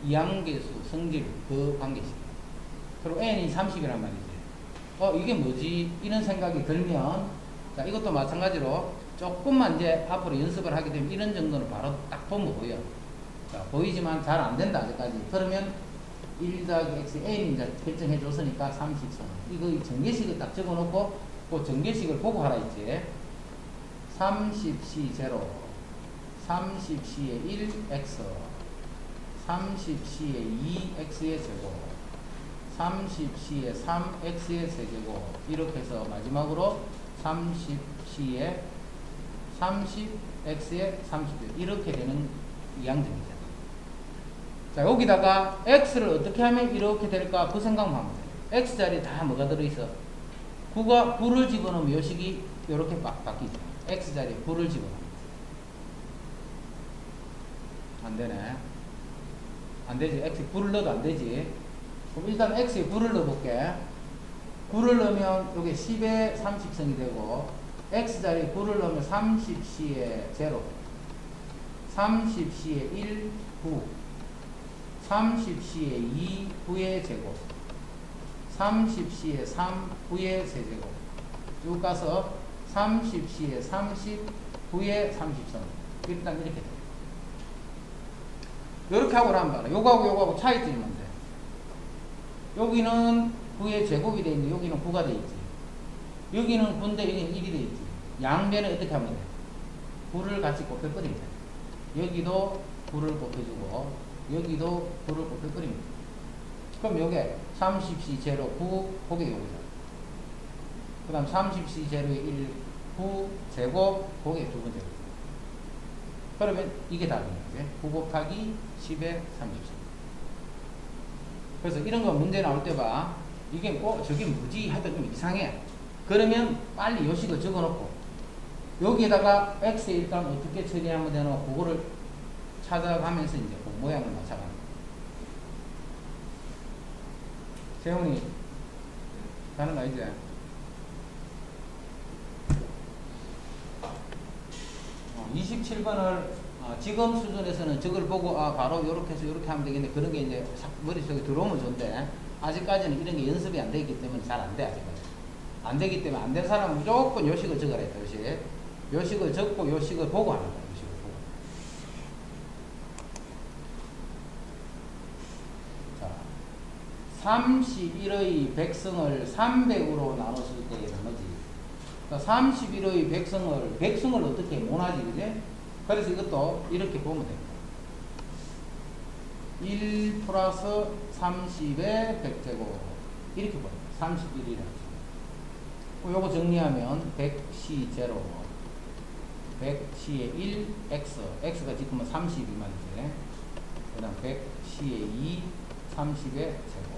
이항계수, 성질, 그 관계식. 그리고 n이 30이란 말이지. 이게 뭐지? 이런 생각이 들면, 자, 이것도 마찬가지로 조금만 이제 앞으로 연습을 하게 되면 이런 정도는 바로 딱 보면 보여. 자, 보이지만 잘 안 된다, 아직까지. 그러면 1 더하기 x, n이 이제 결정해 줬으니까 30선. 이거 전개식을 딱 적어 놓고, 그 전개식을 보고 하라 했지. 30c 제로, 30c에 1x, 30c에 2x의 제곱, 30c에 3x의 세제곱, 이렇게 해서 마지막으로 30c에 30x의 30제곱, 이렇게 되는 이항정이잖아. 자, 여기다가 x를 어떻게 하면 이렇게 될까? 그 생각만 하면 돼. x 자리에 다 뭐가 들어있어? 9를 집어넣으면 요식이 이렇게 바뀌죠. x 자리에 9를 집어넣으면 안 되네. 안 되지. x에 9를 넣어도 안 되지. 그럼 일단 x에 9를 넣어볼게. 9를 넣으면 여기 10에 30성이 되고, x 자리에 9를 넣으면 30c에 0, 30c에 1, 9, 30c에 2, 9의 제곱, 30c에 3, 9의 세제곱, 쭉 가서 30c에 30, 9의 30성. 일단 이렇게 돼. 이렇게 하고 나면 봐라. 요거하고 차이점이 뭔데? 여기는 9의 제곱이 돼 있는데 여기는 9가 돼 있지. 여기는 9인데 여기는 1이 돼 있지. 양변을 어떻게 하면 돼? 9를 같이 곱해버리면 돼. 여기도 9를 곱해주고 여기도 9를 곱해버리면 돼. 그럼 요게 30c 제로 9, 그게 요거죠. 그 다음 30c 제로에 1, 9 제곱, 그게 두 번째. 그러면 이게 답인 거지. 9 곱하기 10에 30. 그래서 이런 거 문제 나올 때 봐. 이게 저게 뭐지? 하여튼 좀 이상해. 그러면 빨리 요식을 적어 놓고 여기에다가 x에 일단 어떻게 처리하면 되나 그거를 찾아가면서 이제 그 모양을 맞춰가는 거야. 재훈이 가는 거 이제 27번을 지금 수준에서는 저걸 보고 바로 이렇게 해서 이렇게 하면 되겠네. 그런 게 이제 머릿속에 들어오면 좋은데 아직까지는 이런 게 연습이 안 되기 때문에 잘 안 돼. 아직까지 안 되기 때문에 안 된 사람은 무조건 요식을 적어라 했다. 요식을 적고 요식을 보고 하는 거야. 요식을 보고. 자, 31의 백성을 300으로 나눴을 때의 나머지. 그러니까 31의 백성을 어떻게 못하지, 그지? 그래서 이것도 이렇게 보면 됩니다. 1 플러스 30의 100제곱. 이렇게 보면 31이라고. 요거 정리하면 100c 제로, 100c에 1, x가 지금은 32만이지. 그 다음 100c에 2, 30의 제곱,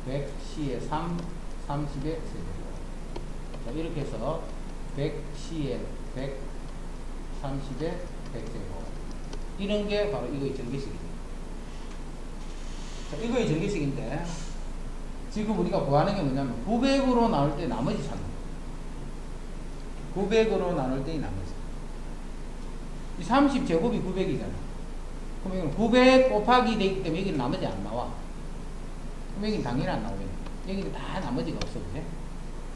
100c에 3, 30의 세제곱. 자, 이렇게 해서 100c에 100, 30의 100제곱. 이런 게 바로 이거의 전개식이죠. 자, 이거의 전개식인데, 지금 우리가 구하는 게 뭐냐면, 900으로 나눌 때 나머지 찾는 거예요. 900으로 나눌 때 나머지. 이 30제곱이 900이잖아. 그럼 이건 900 곱하기 되기 때문에 여기는 나머지 안 나와. 그럼 여기는 당연히 안 나오겠네. 여기는 다 나머지가 없어, 그래?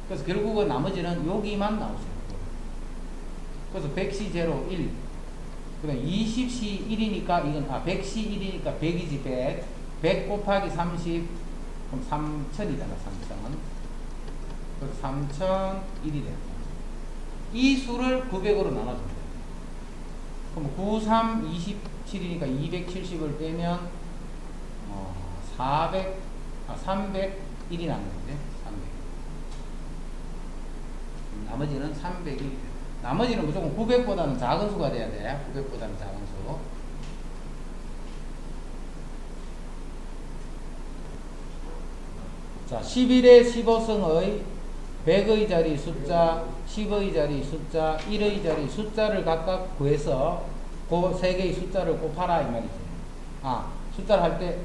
그래서 결국은 나머지는 여기만 나오죠. 그래서 100c 제로 1, 그 다음 20c 1이니까 이건 100c 1이니까 100이지 100. 100 곱하기 30, 그럼 3000이잖아, 3000. 그래서 3001이 돼요. 이 수를 900으로 나눠주면 돼요. 그럼 9, 3, 27이니까 270을 빼면 301이 나는 거지. 300. 나머지는 300이 돼요. 나머지는 무조건 900보다는 작은 수가 돼야 돼. 900보다는 작은 수. 자, 11의 15성의 100의 자리 숫자, 10의 자리 숫자, 1의 자리 숫자를 각각 구해서 그 세 개의 숫자를 곱하라 이 말이지. 숫자를 할 때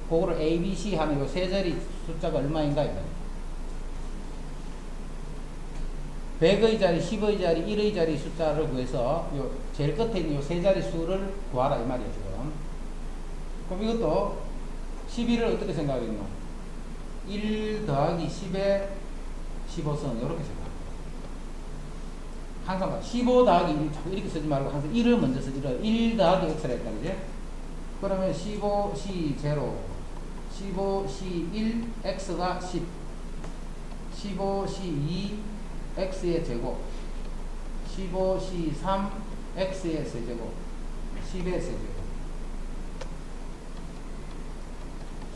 그거를 A, B, C 하는 요 세 자리 숫자가 얼마인가 이 말이야. 100의 자리, 10의 자리, 1의 자리 숫자를 구해서 요 제일 끝에 있는 요 세 자리 수를 구하라 이 말이에요 지금. 그럼 이것도 11을 어떻게 생각하겠노? 1 더하기 10에 15선 이렇게 생각합니다. 항상 15 더하기 1 자꾸 이렇게 쓰지 말고 항상 1을 먼저 쓰지라. 1 더하기 x라 했다 그지? 그러면 15c 0, 15c 1 x가 10, 15c 2 x의 제곱, 15c 3 x의 세제곱, 10의 세제곱,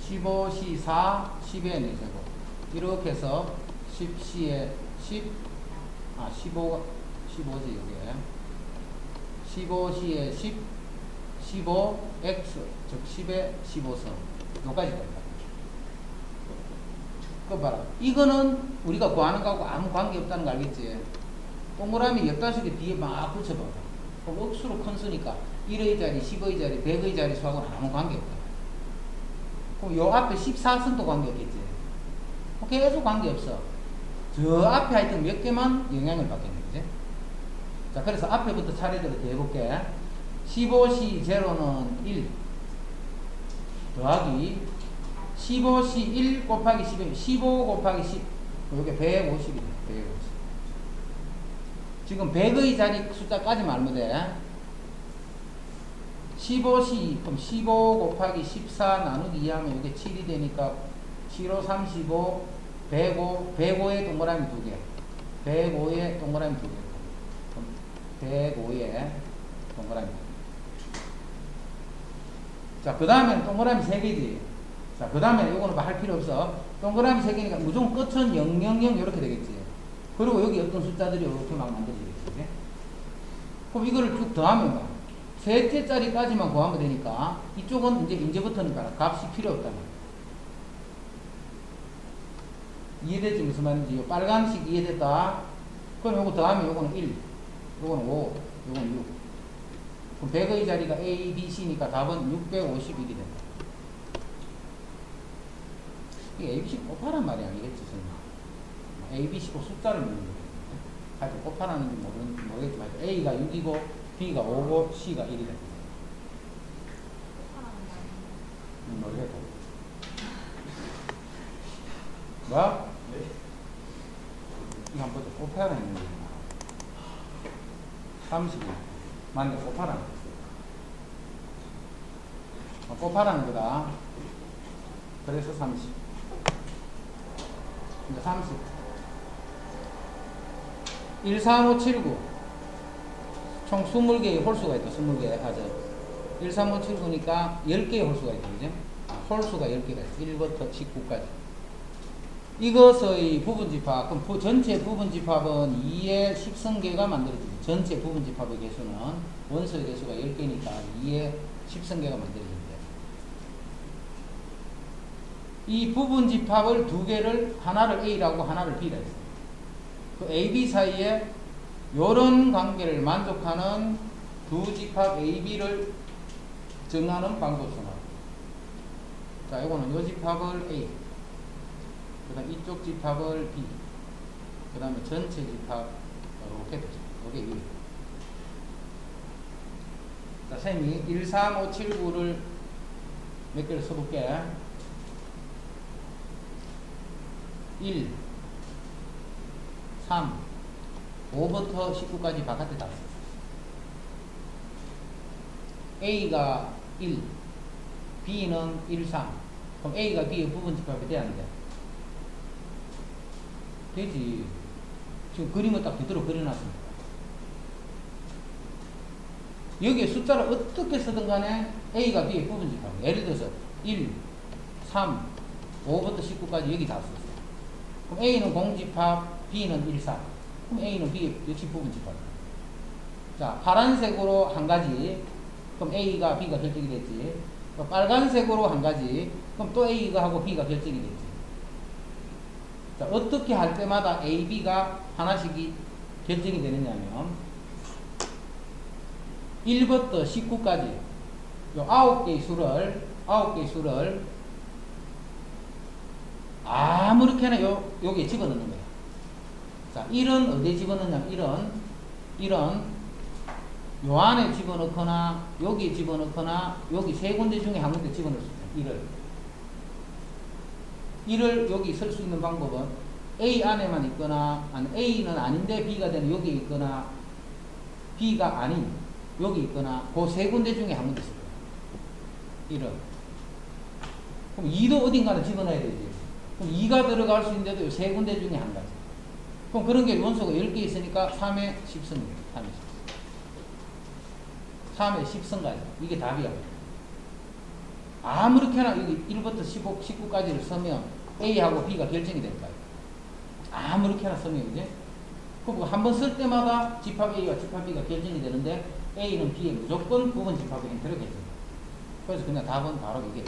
15c 4 10의 4제곱 이렇게 해서 10c의 10 15지 이게 15c의 10 15x 즉 10의 15선 여기까지 됩니다. 그거 봐라. 이거는 우리가 구하는 거하고 아무 관계 없다는 거 알겠지? 동그라미 15개 뒤에 막 붙여봐. 그럼 억수로 큰 수니까 1의 자리, 10의 자리, 100의 자리 수하고는 아무 관계 없다. 그럼 요 앞에 14선도 관계 없겠지? 계속 관계 없어. 저 앞에 하여튼 몇 개만 영향을 받겠네. 그지? 자, 그래서 앞에부터 차례대로 해볼게. 15c 0는 1 더하기 15c 1 곱하기 10이면 15 곱하기 10 이게 150이다. 150. 지금 100의 자리 숫자까지 말면 돼. 15c 그럼 15 곱하기 14 나누기 2 하면 이게 7이 되니까 7호 35 105 105에 동그라미 2개 105에 동그라미 2개 그럼 105에 동그라미 2개. 자, 그 다음에 동그라미 3개지. 자, 그 다음에 요거는 뭐 할 필요 없어. 동그라미 3개니까 무조건 끝은 000 이렇게 되겠지. 그리고 여기 어떤 숫자들이 이렇게 막 만들어지겠지. 그럼 이거를 쭉 더하면 봐. 셋째 자리까지만 구하면 되니까 이쪽은 이제부터는 값이 필요 없다. 이해됐지? 무슨 말인지. 요 빨간색 이해됐다. 그럼 요거 더하면 요거는 1, 요거는 5, 요거는 6. 그럼 100의 자리가 A, B, C니까 답은 651이 된다. 이게 A, B, C 곱하란 말이 아니겠지, 설마. A, B, C 고 숫자를 넣는 거거든요. 하여튼 곱하라는지 모르겠지만 A가 6이고 B가 5고 C가 1이 된다. 모르겠다. 뭐? 네. 이거 한번 보자. 곱하라 있는 거구나. 30이. 맞네, 곱하라는 거. 곱하라는 거다. 그래서 30. 이제 30. 1, 3, 5, 7, 9. 총 20개의 홀수가 있다. 20개 하자. 1, 3, 5, 7, 9니까 10개의 홀수가 있다. 그죠? 홀수가 10개가 있어. 1부터 19까지. 이것의 부분집합, 그럼 전체 부분집합은 2의 10승계가 만들어집니다. 전체 부분집합의 개수는 원소의 개수가 10개니까 2의 10승계가 만들어집니다. 이 부분집합을 두 개를 하나를 A라고 하나를 B라 했어요. 그 A, B 사이에 이런 관계를 만족하는 두 집합 A, B를 정하는 방법으로. 자, 이거는 이 집합을 A. 그 다음 이쪽 집합을 B. 그 다음에 전체 집합 이렇게 되죠. 이게 1. 자, 쌤이 1, 3, 5, 7, 9를 몇 개를 써볼게. 1, 3, 5부터 19까지 바깥에 다 써. A가 1, B는 1, 3. 그럼 A가 B의 부분집합이 돼야 안 돼? 되지. 지금 그림을 딱 그대로 그려놨습니다. 여기에 숫자를 어떻게 쓰든 간에 A가 B의 부분집합. 예를 들어서 1, 3, 5부터 19까지 여기 다 썼어요. 그럼 A는 공집합, B는 1, 3. 그럼 A는 B의 역시 부분집합. 자, 파란색으로 한 가지. 그럼 A가 B가 결정이 됐지. 빨간색으로 한 가지. 그럼 또 A가 하고 B가 결정이 됐지. 자, 어떻게 할 때마다 A, B가 하나씩이 결정이 되느냐면 1부터 19까지 요 9개의 수를 아무렇게나 여기에 집어넣는 거야. 자, 1은 어디에 집어넣냐? 1은 요 안에 집어넣거나 여기 집어넣거나 여기 세 군데 중에 한 군데 집어넣을 수 있어요. 1을 여기 쓸 수 있는 방법은 A 안에만 있거나 아니 A는 아닌데 B가 되는 여기 있거나 B가 아닌 여기 있거나 그 세 군데 중에 한 군데 있어요. 1은 그럼 2도 어딘가는 집어넣어야 되지. 그럼 2가 들어갈 수 있는데도 이 세 군데 중에 한 가지. 그럼 그런 게 원소가 10개 있으니까 3의 10승입니다. 3의 10승까지. 이게 답이야. 아무렇게나 여기 1부터 15, 19까지를 쓰면 A하고 B가 결정이 될 거예요. 아무렇게나 쓰면, 이제. 그리고 한 번 쓸 때마다 집합 A와 집합 B가 결정이 되는데 A는 B에 무조건 부분 집합의 형태로 결정돼요. 그래서 그냥 답은 바로 이게